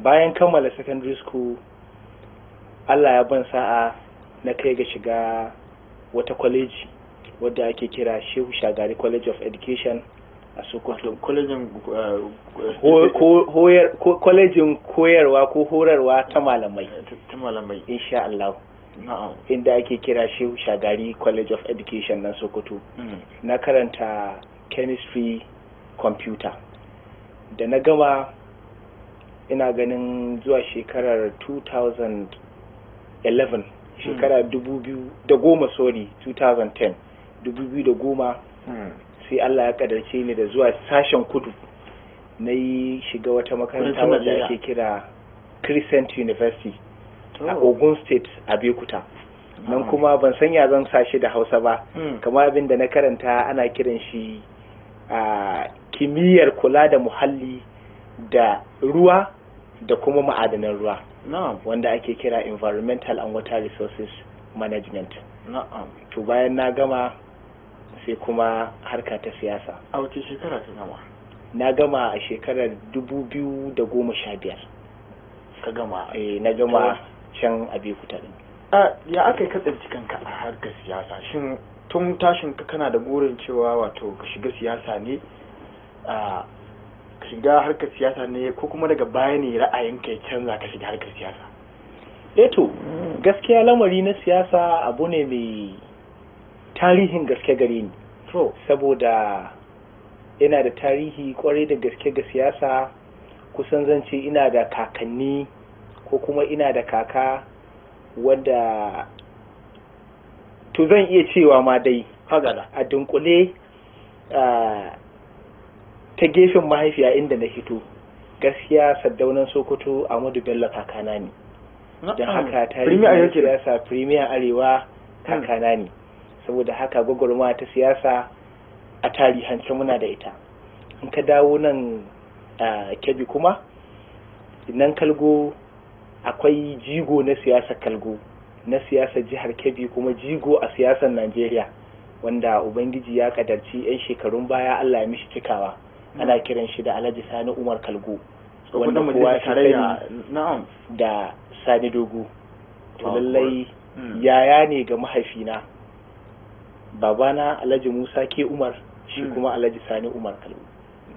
Bayan kammala secondary school Allah ya ban sa'a na kai ga shiga wata college wadda ake kira Shehu Shagari College of Education a Sokoto. Kwalejin koyarwa ko horarwa ta malamai. Insha Allah. Inda ake kira Shehu Shagari College of Education na Sokoto. Na karanta chemistry computer. Da na gama ina ganin zuwa shekarar 2011 shekara 2010 sai Allah ya kadarce ni da zuwa sashen kudu na yi shiga wata makaranta wadda ake kira Crescent University a Ogun State a Bekuta. Nan kuma ban sanya zan sashi da Hausa ba, kamar abin da na karanta ana kiran shi a kimiyyar kula da muhalli da ruwa da kuma ma'adanan ruwa, wanda ake kira Environmental and Water Resources Management. To bayan na gama sai kuma harka ta siyasa. A wace shekara ta gama? na gama a shekarar 2015. ka gama na gama can a Bekuta din. Ya aka yi katsanci kanka a harkar siyasa? Shin tun tashin ka kana da burin cewa wato ka shiga siyasa ne, ka shiga harkar siyasa ne, ko kuma daga baya ne ra'ayinka ya canza ka shiga harkar siyasa? To gaskiya lamari na siyasa abu ne mai tarihin gaske gare ni, saboda ina da tarihi kwarai da gaske ga siyasa. Kusan zan ce ina da kakanni ko kuma ina da kaka wadda to zan iya cewa ma dai a dunkule ta gefen mahaifiya inda na hito, gaskiya Saddaunan Sokoto Ahmadu Bello kakana ne. Don haka tarihin siyasa Premier Arewa kakana ne, saboda haka gwagwarmaya ta siyasa a tarihance muna da ita. In ka dawo nan Kebbi kuma, nan Kalgo akwai jigo na siyasar Kalgo, na siyasar jihar Kebbi, kuma jigo a siyasar Najeriya, wanda Ubangiji ya kadarci 'yan shekarun baya Allah ya mishi cikawa. Ana kiran shi da Alhaji Sani Umar Kalgo, wanda kowa sani da Sani Dogo. To lallai yaya ne ga mahaifina, babana Alhaji Musa Ke Umar, shi kuma Alhaji Sani Umar Kalgo.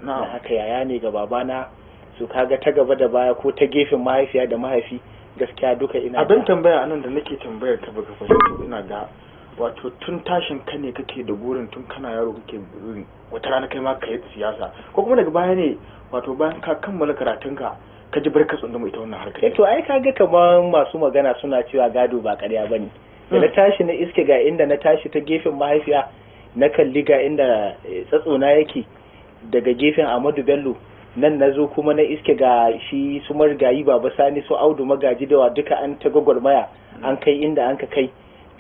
Na haka yaya ne ga babana, su kaga ta gaba da baya ko ta gefen mahaifiya da mahaifi, gaskiya duka ina abin tambaya anan da nake tambayar ka baka fahimta. Ina ga wato tun tashin ka ne kake da burin, tun kana yaro kake burin wata rana kai ma ka yi siyasa, ko kuma daga baya ne wato bayan ka kammala karatunka ka ji barka tsunduma ita wannan harkar? To ai kaga kamar masu magana suna cewa gado ba ƙarya bane. Da na tashi na iske ga inda na tashi ta gefen mahaifiya, na kalli ga inda tsatsona yake daga gefen Ahmadu Bello, nan na zo kuma na iske ga shi su marigayi Baba Sani, su Audu Magaji da duka an ta gwagwarmaya an kai inda an ka kai.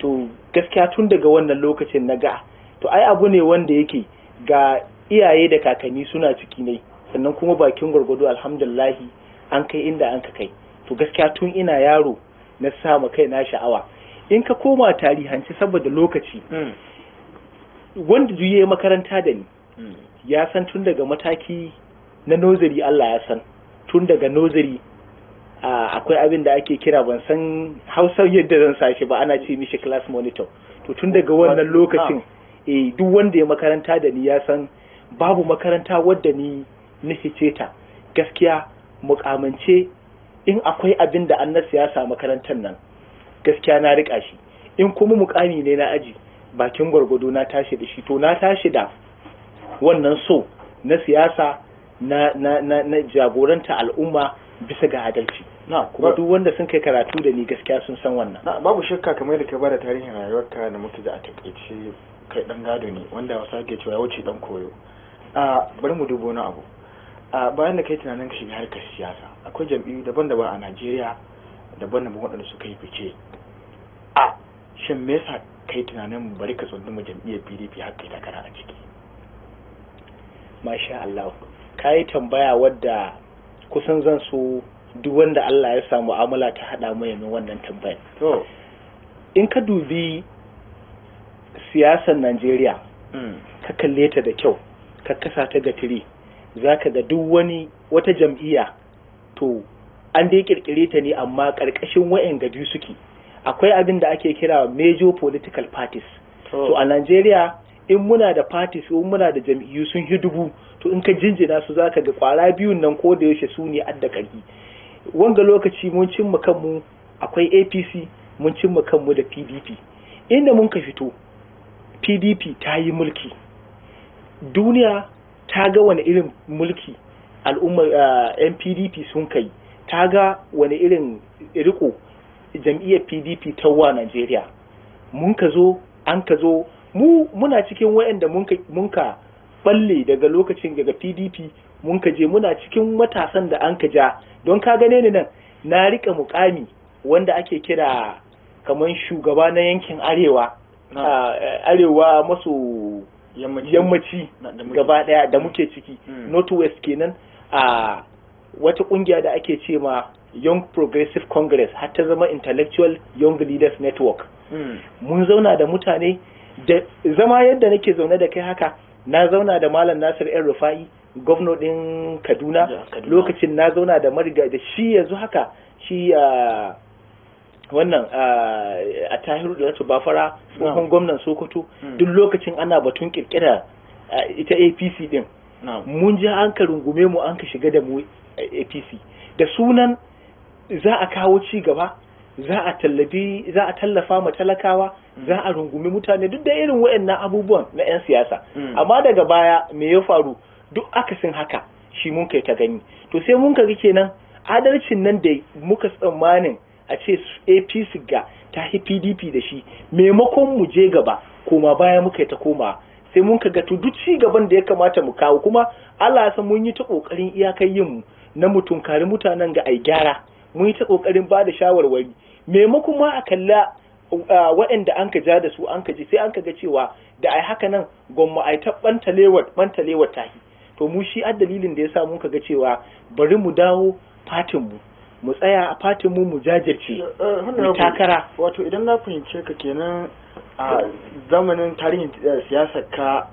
To gaskiya tun daga wannan lokacin na ga to ai abu ne wanda yake ga iyaye da kakanni suna ciki ne, sannan kuma bakin gwargwado alhamdulillahi an kai inda an ka kai. To gaskiya tun ina yaro na sama kai na sha'awa. In ka koma tarihanci saboda lokaci, wanda juye makaranta da ni ya san tun daga mataki na nursery, Allah ya san tun daga nursery akwai abin da ake kira, ban san Hausa yadda zan sashi ba, ana ce mishi class monitor. To tun daga wannan lokacin duk wanda ya makaranta da ni ya san babu makaranta wadda ni hice ta. Gaskiya mukamance, in akwai abin da an na siyasa makarantar nan, gaskiya na rika shi. In kuma mukami ne na aji, bakin gwargwado na tashi da shi. To na tashi da wannan so na siyasa na jagoranta al'umma bisa ga adalci. Kuma duk wanda sun kai karatu da ni gaskiya sun san wannan. Babu shakka, kamar da ka bada tarihin rayuwarka da muke da a takaice, kai dan gado ne wanda wasa ke cewa wuce dan koyo. Bari mu dubo na abu. Bayan da kai tunanin ka shiga harkar siyasa, akwai jam'iyyu daban-daban a Najeriya, daban-daban waɗanda suka yi fice. Shin me yasa kai tunanin bari ka tsunduma jam'iyyar PDP har kai takara a ciki? Masha Allah, ka yi tambaya wadda kusan zan so duk wanda Allah ya samu mu'amala ta haɗa mu yamin wannan tambayar. In ka dubi siyasar Najeriya, ka kalle ta da kyau, ka kasa ta ga tiri, za ka ga duk wata jam'iyya to an dai kirkire ta ne, amma ƙarƙashin wa'yan biyu suke. Akwai abin da ake kira major political parties. So a Najeriya, in muna da parties, in muna da jam'iyyu sun yi dubu, to in ka jinjina su za ka ga kwara biyun nan ko da yaushe su ne adda ƙarfi. Wanga lokaci mun cimma kanmu akwai APC, mun cimma kanmu da PDP. Inda mun ka fito, PDP ta yi mulki, duniya ta ga wani irin mulki al'ummar yan PDP sun kai, ta ga wani irin riko jam'iyyar PDP ta wa Najeriya. Mun ka zo, an ka zo, muna cikin wayanda mun ka balle daga lokacin daga PDP, mun ka je muna cikin matasan da an ka ja. Don ka gane ni nan, na rika mukami wanda ake kira kamar shugaba na yankin arewa, arewa maso yammaci gaba daya da muke ciki, Northwest kenan, a wata kungiya da ake ce ma Young Progressive Congress, har ta zama Intellectual Young Leaders Network. Mun zauna da mutane da zama yadda nake zaune da kai haka, na zauna da Malam Nasir El Rufai, gwamna din Kaduna lokacin na zauna da mariga da shi yanzu haka shi wannan a Tahiru da Bafara tsohon gwamnan Sokoto duk lokacin ana batun kirkira ita APC din mun ji an ka rungume mu an ka shiga da mu APC da sunan za a kawo ci gaba za a tallafa ma talakawa za a rungumi mutane duk da irin waɗannan abubuwan na 'yan siyasa amma daga baya me ya faru duk akasin haka shi mun kai ta gani to sai mun kaga kenan adalcin nan da muka tsammanin a ce APC ga ta PDP da shi maimakon mu je gaba koma baya muka ta koma sai mun kaga to duk ci gaban da ya kamata mu kawo kuma Allah ya san mun yi ta kokarin iyakar yin mu na mutunkari mutanen ga ai gyara mun yi ta kokarin ba da shawarwari maimakon ma a kalla waɗanda an ka ja da su an ka ji sai an ka ga cewa da ai haka nan gwamma ai ta bantalewar tahi to mu shi dalilin da ya sa mun ka ga cewa bari mu dawo fatin mu tsaya a fatin mu jajirce mu takara. Wato idan na fahimce ka kenan a zamanin tarihin siyasar ka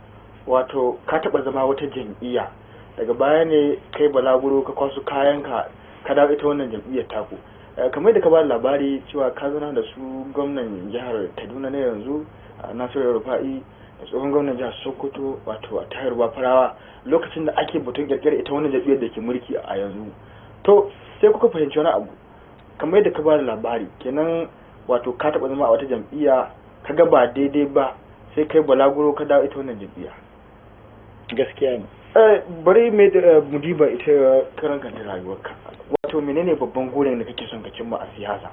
wato ka taba zama wata jam'iyya daga baya ne kai balaguro ka kwaso kayanka ka dawo ita wannan jam'iyyar taku kamar da ka ba labari cewa ka zana da su gwamnan jihar Kaduna na yanzu Nasiru Rufa'i da tsohon gwamnan jihar Sokoto wato a Tahiru Bafarawa lokacin da ake batun kirkira ita wannan jam'iyyar da ke mulki a yanzu to sai kuka fahimci wani abu kamar yadda ka ba da labari kenan wato ka taba zama a wata jam'iyya ka ga ba daidai ba sai kai balaguro ka dawo ita wannan jam'iyya. Gaskiya ne. Bari mai da mudiba ita karan kanta rayuwarka wato menene babban gurin da kake son ka cimma a siyasa?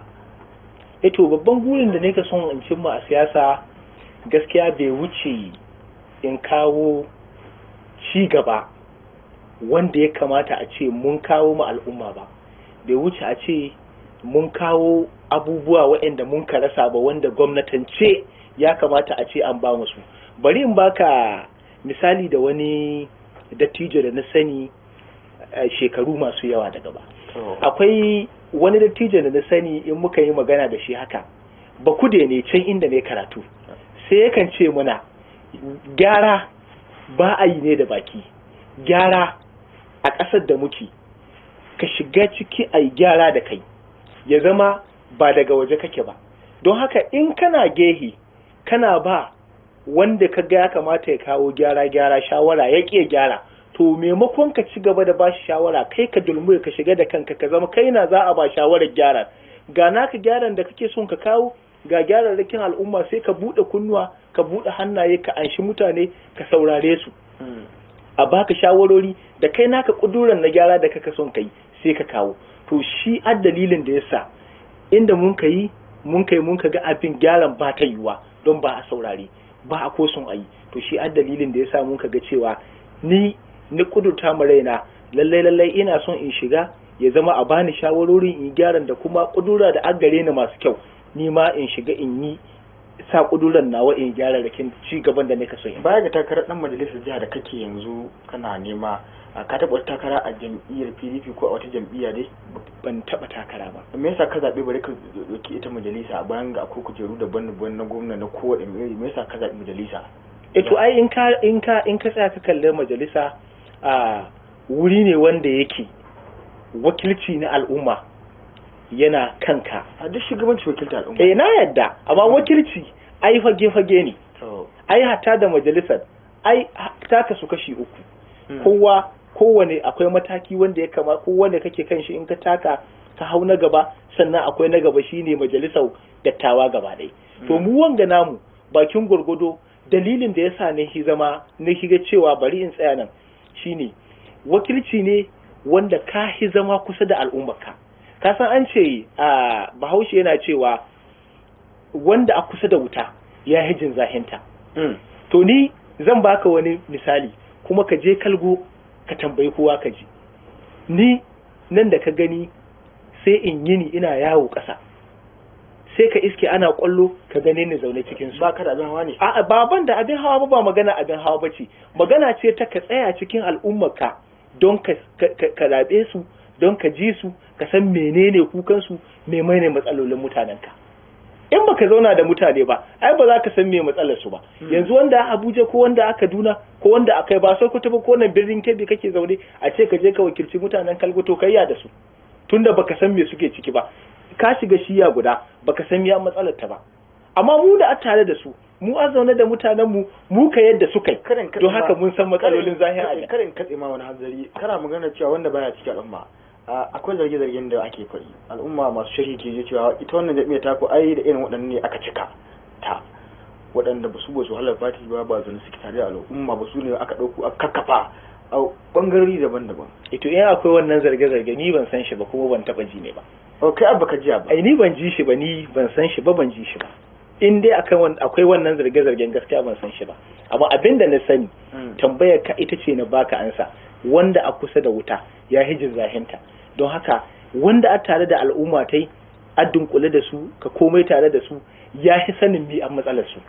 To babban gurin da nake son in cimma a siyasa gaskiya bai wuce in kawo ci gaba wanda ya kamata a ce mun kawo ma al'umma ba, bai wuce a ce mun kawo abubuwa waɗanda mun ka rasa ba wanda gwamnatance ya kamata a ce an ba musu. Bari in baka misali da wani dattijo da na sani shekaru masu yawa daga ba. Akwai wani dattijo da na sani in muka yi magana da shi haka ba kude ne can inda ne karatu sai yakan ce muna gyara ba a yi ne da baki, gyara a ƙasar da muke ka shiga ciki a yi gyara da kai ya zama ba daga waje kake ba. Don haka in kana gehe kana ba wanda ka ga ya kamata ya kawo gyara shawara ya ƙi gyara to maimakon ka ci gaba da ba shi shawara kai ka dulmuye ka shiga da kanka ka zama kai na za a ba shawarar gyara ga naka gyaran da kake son ka kawo ga gyararrakin al'umma sai ka buɗe kunnuwa ka buɗe hannaye ka anshi mutane ka saurare su a baka shawarori da kai naka kuduran na gyara da kaka son kai sai ka kawo. To shi dalilin da yasa inda mun ka ga abin gyaran ba ta yiwa don ba a saurare ba a ko son ayi to shi dalilin da yasa mun ka ga cewa ni kudurta mu raina lallai ina son in shiga ya zama a bani shawarori in gyaran da kuma kudura da aggare ni masu kyau ni ma in shiga in yi sa kuduran nawa in gyara da ci gaban da nika so. Baya ga takarar dan majalisar jiha da kake yanzu kana nema ka taɓa takara a jam'iyyar PDP ko a wata jam'iyya dai? Ban taɓa takara ba. Me yasa ka zaɓi bari ka ɗauki ita majalisa a bayan ga akwai kujeru daban-daban na gwamna na kowace me yasa ka zaɓi majalisa? To ai in ka tsaya ka kalli majalisa a wuri ne wanda yake wakilci na al'umma yana kanka. A duk shugabanci wakilta al'umma. Na yadda amma wakilci ai fage ne. Ai hatta da majalisar ai ta kasu kashi uku. Kowane akwai mataki wanda ya kama kowane kake kan shi in ka taka ka hau na gaba sannan akwai na gaba shine majalisar dattawa gaba ɗaya. To mu wanga namu bakin gwargwado dalilin da yasa ne shiga cewa bari in tsaya nan shine wakilci ne wanda ka zama kusa da al'ummarka. Ka san an ce a Bahaushe yana cewa wanda a kusa da wuta ya hijin zahinta. To ni zan baka wani misali kuma ka je kalgo ka tambayi kowa ka ji. Ni nan da ka gani sai in yini ina yawo ƙasa sai ka iske ana kwallo ka gane ni zaune cikin su. Ba ka da abin hawa ne? A'a baban da abin hawa ba magana abin hawa bace, magana ce ta ka tsaya cikin al'ummarka don ka rabe su, don ka ji su, ka san menene kukan su, menene matsalolin mutanenka. in baka zauna da mutane ba ai ba za ka san me matsalar su ba. Yanzu wanda a Abuja ko wanda a Kaduna ko wanda a kai ba Sokoto ba ko nan birnin Kebbi kake zaune a ce ka je ka wakilci mutanen Kalgoto kai ya da su tunda baka san me suke ciki ba, ka shiga shiya guda baka san ya matsalar ta ba. Amma mu da a tare da su, mu a zaune da mutanen mu ka yadda suka yi, don haka mun san matsalolin zahiri. Karin katse ma wani hanzari, kana magana cewa wanda baya cikin al'umma akwai zarge-zargen da ake faɗi, al'umma masu sharhi ke je cewa ita wannan jami'a ta ko ai da irin waɗannan ne aka cika ta, waɗanda ba su halar fati ba zaune suke tare da al'umma ba su ne aka ɗauko aka kakkafa a ɓangarori daban-daban. Ito in akwai wannan zarge-zarge ni ban san shi ba kuma ban taɓa ji ne ba. Ok, abba ka ji ba. Ai ni ban ji shi ba, ni ban san shi ba, ban ji shi ba. In dai akwai wannan zarge-zargen gaskiya ban san shi ba. Amma abin da na sani tambayar ka ita ce na baka ansa, wanda a kusa da wuta ya hijin zahinta. Don haka wanda a tare da al'umma tai a dunkule da su ka komai tare da su ya fi sanin mi an matsalar su.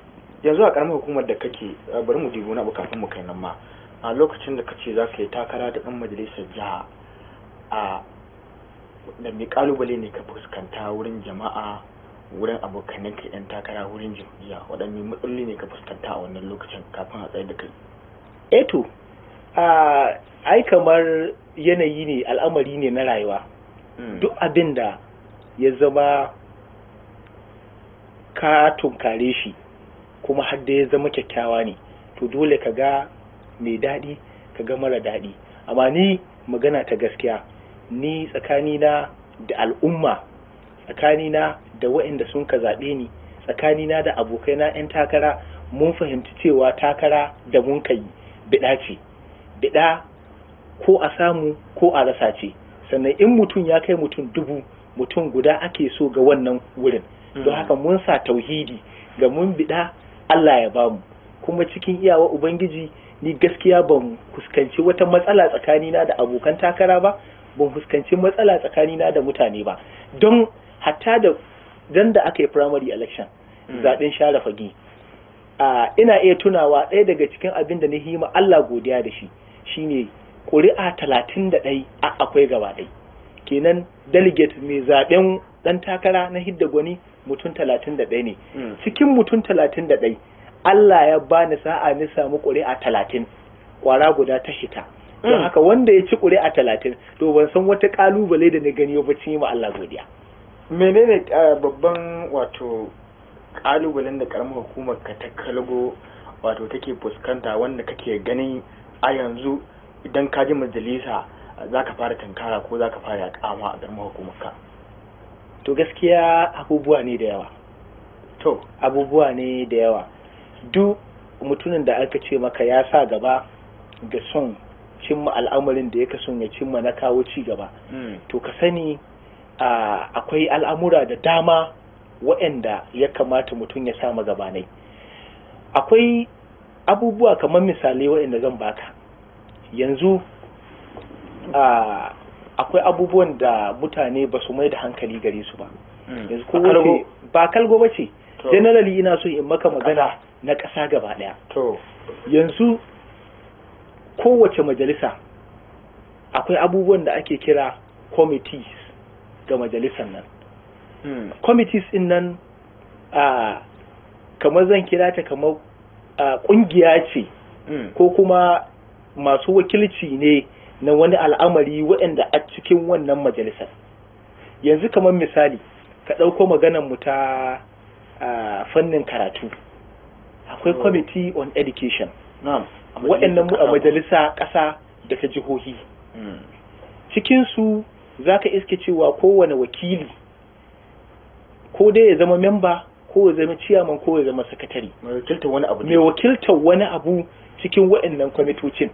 Yanzu a karamar hukumar da kake, bari mu dibo na kafin mu kai nan ma, a lokacin da kace za ka yi takara da ɗan majalisar jiha, a da mai kalubale ne ka fuskanta wurin jama'a, wurin abokanin ka yan takara, wurin jam'iyya, waɗanne matsaloli ne ka fuskanta a wannan lokacin kafin a tsaye da kai? Eto ai kamar yanayi ne, al'amari ne na rayuwa. Duk abin da ya zama ka tunkare shi kuma har da ya zama kyakkyawa ne, to dole ka ga mai daɗi ka ga mara daɗi. Amma ni magana ta gaskiya, ni tsakanina da al'umma, tsakanina da waɗanda sun ka zaɓe ni, tsakanina da abokaina 'yan takara, mun fahimci cewa takara da mun kai biɗa ce, biɗa ko a samu ko a rasa ce. Sannan in mutum ya kai mutum 1000, mutum guda ake so ga wannan wurin. Don haka mun sa tauhidi ga mun biɗa Allah ya bamu, kuma cikin iyawa Ubangiji ni gaskiya ban fuskanci wata matsala tsakanina da abokan takara ba, ban fuskanci matsala tsakanina da mutane ba. Don hatta da aka yi primary election, zaɓen share fage, ina iya tunawa ɗaya daga cikin abin da na hima Allah godiya da shi shine ƙuri'a 31 akwai gaba ɗai, kenan delegate mai zaɓen ɗan takara na hidda gwani mutum 31 ne. Cikin mutum 31 Allah ya bani sa'a ni samu ƙuri'a 30, ƙwara guda ta shita. Don haka wanda ya ci ƙuri'a 30, to ban san wata ƙalubale da na gani ba, ci ma Allah godiya. Menene babban wato ƙalubalen da ƙaramar hukumar ka ta Kalgo wato take fuskanta, wanda kake ganin a yanzu idan ka ji majalisa za ka fara tankara ko za ka fara yaƙama a ƙaramar hukumar ka? To gaskiya abubuwa ne da yawa. Abubuwa ne da yawa. Duk mutumin da aka ce maka ya sa gaba ga son cimma al'amarin da yake son ya cimma na kawo ci gaba, to ka sani akwai al'amura da dama waɗanda ya kamata mutum ya sama gabanai. Akwai abubuwa kamar misalai waɗanda zan baka yanzu. Akwai abubuwan da mutane ba su mai da hankali gare su ba. Yanzu kowace ba Kalgo ba ce, generally ina so in maka magana na ƙasa gaba ɗaya. Yanzu kowace majalisa akwai abubuwan da ake kira committees ga majalisar nan. Committees in nan kamar zan kira ta kamar ƙungiya ce ko kuma masu wakilci ne na wani al'amari waɗanda a cikin wannan majalisar. Yanzu kamar misali ka ɗauko maganar mu ta fannin karatu, akwai committee on education, waɗannan mu a majalisa ƙasa da ta jihohi. Cikinsu za ka iske cewa kowane wakili ko dai ya zama memba ko ya zama ciyaman ko ya zama sakatari mai wakiltar wani abu cikin waɗannan kwamitocin.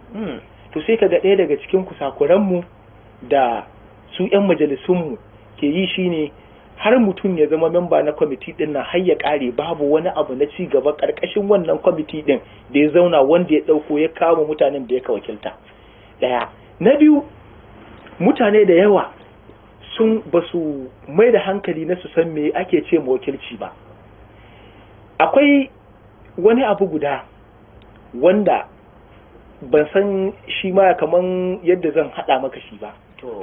To sai ka ga ɗaya daga cikin kusakuranmu da su 'yan majalisunmu ke yi shine har mutum ya zama memba na kwamiti ɗin nan har ya ƙare babu wani abu na ci gaba ƙarƙashin wannan kwamiti ɗin da ya zauna wanda ya ɗauko ya kawo mutanen da ya ka wakilta. Ɗaya. Na biyu, mutane da yawa ba su mai da hankali na su san me ake ce ma wakilci ba. Akwai wani abu guda wanda ban san shi ma kaman yadda zan haɗa maka shi ba.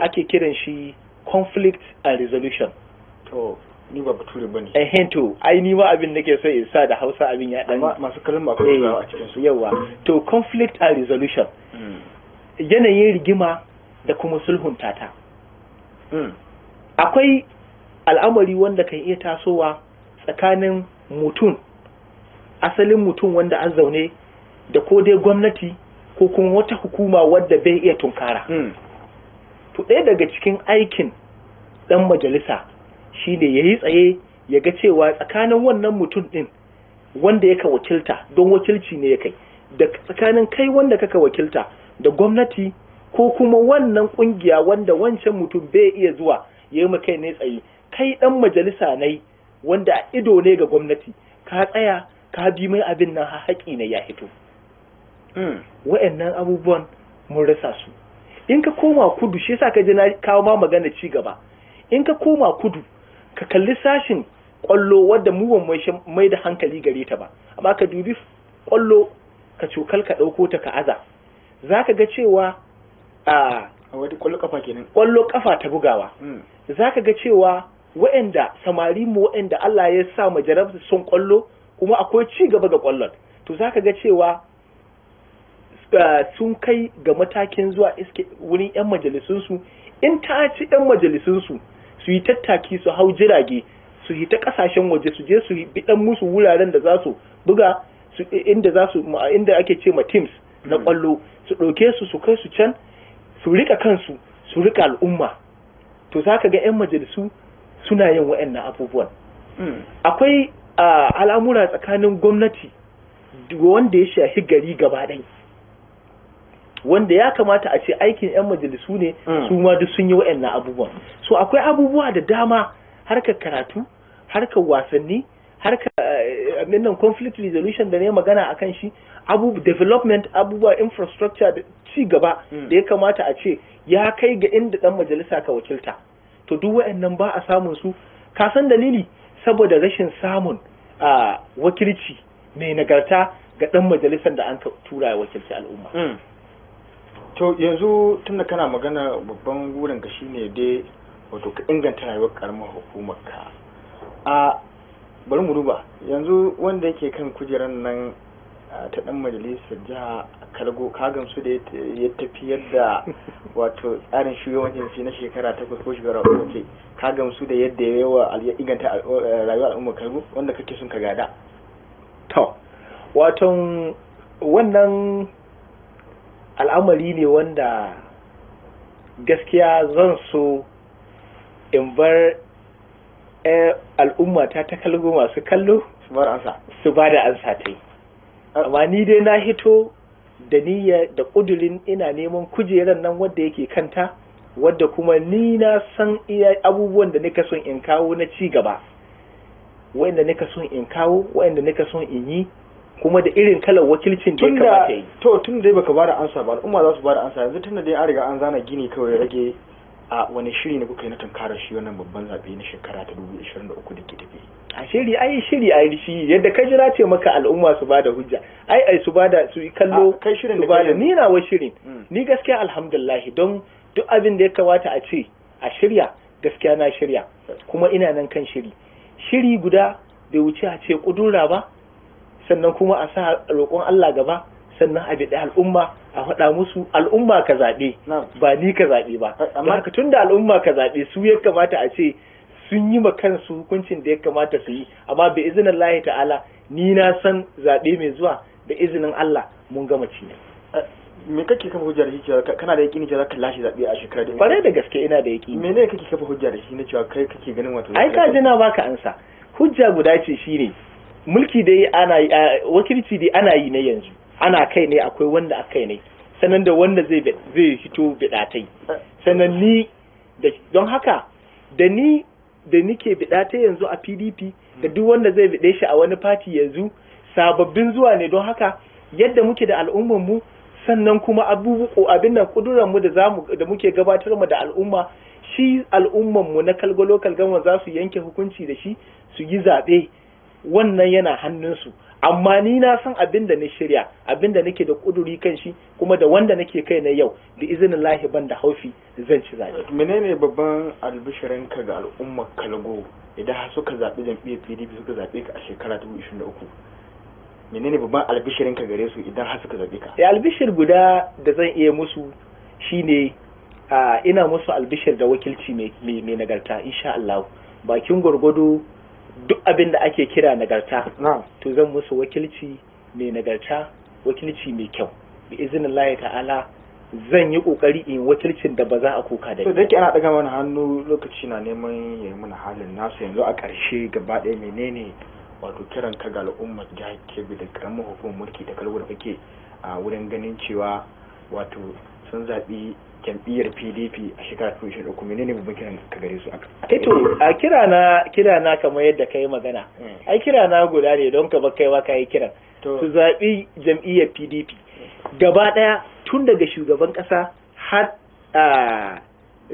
Ake kiran shi conflict and resolution. ni ba bature bane to ai ni ma abin nake so in sa da Hausa abin ya dan masu kallon akwai a cikin su yawa to conflict and resolution yanayin rigima da kuma sulhunta ta akwai al'amari wanda kan iya tasowa tsakanin mutum asalin mutum wanda an zaune da ko dai gwamnati ko kuma wata hukuma wadda bai iya tunkara to ɗaya daga cikin aikin ɗan majalisa shine yayi tsaye ya ga cewa tsakanin wannan mutum ɗin wanda yaka wakilta don wakilci ne ya kai da tsakanin kai wanda kaka wakilta da gwamnati ko kuma wannan kungiya wanda wancan mutum bai iya zuwa ya yi kai ne tsaye kai ɗan majalisa ne wanda ido ne ga gwamnati ka tsaya ka bi mai abin nan haƙi ne ya hito wa'annan abubuwan mun rasa su in ka koma kudu shi yasa ka ji na kawo ma magana ci gaba in ka koma kudu ka kalli sashin kwallo wadda mu ban mai da hankali gare ta ba amma ka dubi kwallo ka cokal ka ɗauko ta ka aza zaka ga cewa a wani kwallo kafa kenan kwallo kafa ta bugawa zaka ga cewa wa'anda samari mu wa'anda Allah ya sa mu jarabta son kwallo kuma akwai ci gaba ga kwallon to zaka ga cewa sun kai ga matakin zuwa iske wurin yan majalisun su in ta ci yan majalisun su su yi tattaki su hau jirage su yi ta kasashen waje su je su bi dan musu wuraren da za su buga su inda ake ce ma teams na kwallo su ɗauke su kai su can su rika kansu su rika al'umma to zaka ga yan majalisu suna yin wa'annan abubuwan akwai al'amura tsakanin gwamnati wanda ya shafi gari gaba ɗaya wanda ya kamata a ce aikin yan majalisu ne su ma duk sun yi wa'annan abubuwan so akwai abubuwa da dama harkar karatu harkar wasanni harkar nan conflict resolution da ne magana akan shi development abubuwa infrastructure da ci gaba da ya kamata a ce ya kai ga inda dan majalisa ka wakilta to duk wa'annan ba a samun su ka san dalili saboda rashin samun wakilci mai nagarta ga dan majalisar da an tura ya wakilci al'umma to yanzu tunda kana magana babban burin ka shine dai wato ka inganta rayuwar karamar hukumar ka bari mu duba yanzu wanda yake kan kujerar nan ta dan majalisar jiha Kalgo ka gamsu da ya tafi yadda wato tsarin shugabancin na shekara 8 ko shekara 3 ka gamsu da yadda ya inganta rayuwar al'ummar Kalgo wanda kake son ka gada to wato wannan al'amari ne wanda gaskiya zan so in bar al'umma ta Kalgo masu kallo su ba da ansa ta yi amma ni dai na hito da niyya da ƙudurin ina neman kujerar nan wadda yake kanta wadda kuma ni na san iya abubuwan da nika son in kawo na ci gaba wanda nika son in kawo wanda nika son in yi kuma da irin kalar wakilcin da ya kamata yi to tun dai baka bada ansa ba al'umma za su bada ansa yanzu tun da dai an riga an zana gini kawai rage a wani shiri ne kuka yi na tunkarar shi wannan babban zaɓe na shekara ta 2023 da ke tafi a shiri shi yadda ka jira ce maka al'umma su bada hujja su bada su kallo kai shirin su bada ni nawa shirin ni gaskiya alhamdulillah don duk abin da ya kamata a ce a shirya gaskiya na shirya kuma ina nan kan shiri guda bai wuce a ce kudura ba sannan kuma a sa roƙon Allah gaba sannan a biɗi al'umma a faɗa musu al'umma ka zaɓe ba ni ka zaɓe ba amma haka tun da al'umma ka zaɓe su ya kamata a ce sun yi ma kansu hukuncin da ya kamata su yi amma bi izinin Allah ta'ala ni na san zaɓe mai zuwa da izinin Allah mun gama ci me kake kafa hujjar shi cewa kana da yaƙini cewa zaka lashe zaɓe a shekara da bare da gaske ina da yaƙini menene kake kafa hujjar shi na cewa kai kake ganin wato ai ka jina baka ansa hujja guda ce shine mulki dai wakilci dai ana yi na yanzu ana kai ne akwai wanda akai ne sannan da wanda zai fito bidatai sannan ni don haka da nike bidatai yanzu a PDP da duk wanda zai bide shi a wani party yanzu sababbin zuwa ne don haka yadda muke da al'ummar mu sannan kuma abin nan kuduran mu da muke gabatar mu da al'umma shi al'ummar mu na Kalgo local government za su yanke hukunci da shi su yi zabe wannan yana hannunsu amma ni na san abin da na shirya, abin da nake da kuduri kan shi, kuma da wanda nake kai na yau da izinin lahi ban da haufi zan ci zaɓe. Menene babban albishirinka ga al'ummar Kalgo idan har suka zaɓi jam'iyyar PDP suka zaɓe ka a shekara 2023? Menene babban albishirinka gare su idan har suka zaɓe ka? Albishir guda da zan iya musu shine ina musu albishir da wakilci mai nagarta insha Allah. Bakin gwargwado duk abin da ake kira nagarta to zan musu wakilci mai nagarta, wakilci mai kyau bi izinin Allah ta'ala. Zan yi kokari in wakilcin da ba za a kuka da shi. To da yake ana daga mana hannu lokaci na neman ya yi mana halin nasu yanzu a ƙarshe gaba ɗaya menene wato kiran ka ga al'ummar jihar Kebbi da karamar hukumar mulki ta Kalgo da kake a wurin ganin cewa wato sun zaɓi jam'iyyar PDP a shekara 2023, menene babban kiran ka gare su aka? To a kira na kamar yadda kai magana. Ai kira na guda ne don ka kaiwa kai kiran. Su zaɓi jam'iyyar PDP gaba ɗaya tun daga shugaban ƙasa har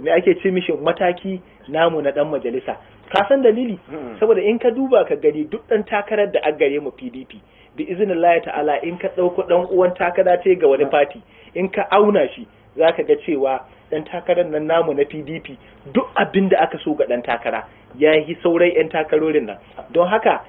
me ake ce mishi mataki namu na ɗan majalisa. Ka san dalili? Saboda in ka duba ka gani duk ɗan takarar da aka gare mu PDP bi izinin Allah ta'ala in ka ɗauko ɗan uwan takara ce ga wani fati in ka auna shi za ka ga cewa ɗan takarar nan namu na PDP duk abin da aka so ga ɗan takara ya yi saurai 'yan takarorin nan. Don haka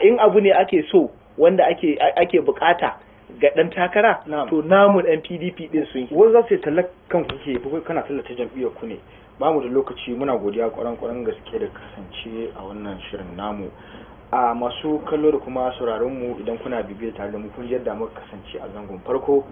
in abu ne ake so wanda ake bukata ga ɗan takara to namu ɗan PDP ɗin sun yi. Wani za su yi talakan kuke ko kana tallata jam'iyyar ku ne? Ba mu da lokaci, muna godiya kwaran gaske da kasance a wannan shirin namu. A masu kallo da kuma sauraron mu idan kuna bibiyar tare da mu kun yadda muka kasance a zangon farko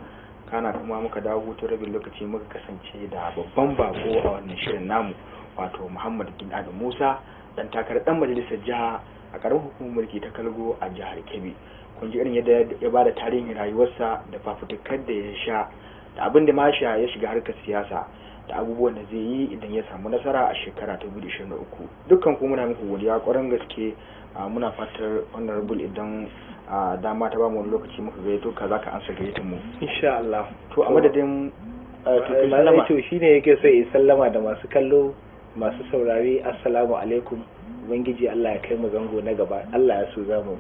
kana kuma muka dawo hutun rabin lokaci muka kasance da babban bako a wannan shirin namu wato Muhammad Gida da Musa dan takarar dan majalisar jiha a karamar hukumar mulki ta Kalgo a jihar Kebbi. Kun ji irin yadda ya bada tarihin rayuwarsa da fafutukar da ya sha da abin da ma ya shiga harkar siyasa da abubuwan da zai yi idan ya samu nasara a shekara ta 2023. Dukkan ku muna muku godiya kwarin gaske. Muna fatar honorable idan dama ta ba mu wani lokaci muka gayyato ka zaka ansa gayyatar mu insha Allah. To a madadin to shine yake so ya sallama da masu kallo masu saurare. Assalamu alaikum, ubangiji Allah ya kai mu zango na gaba, Allah ya so zamu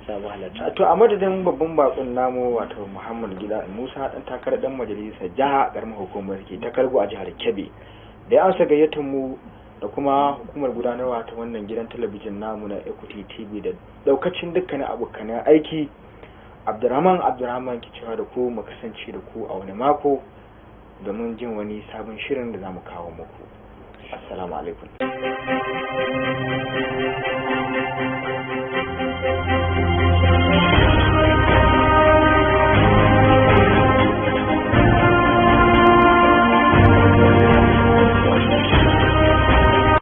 samu halarta. To a madadin babban bakon namu wato Muhammad Gida Musa dan takarar dan majalisar jiha karamar hukumar ke ta Kalgo a jihar Kebbi da ya ansa gayyatar mu da kuma hukumar gudanarwa ta wannan gidan talabijin namu na Equity TV da daukacin dukkanin abokan aiki. Abdurrahman ki cewa da ku mu kasance da ku a wani mako domin jin wani sabon shirin da zamu kawo muku. Assalamu alaikum.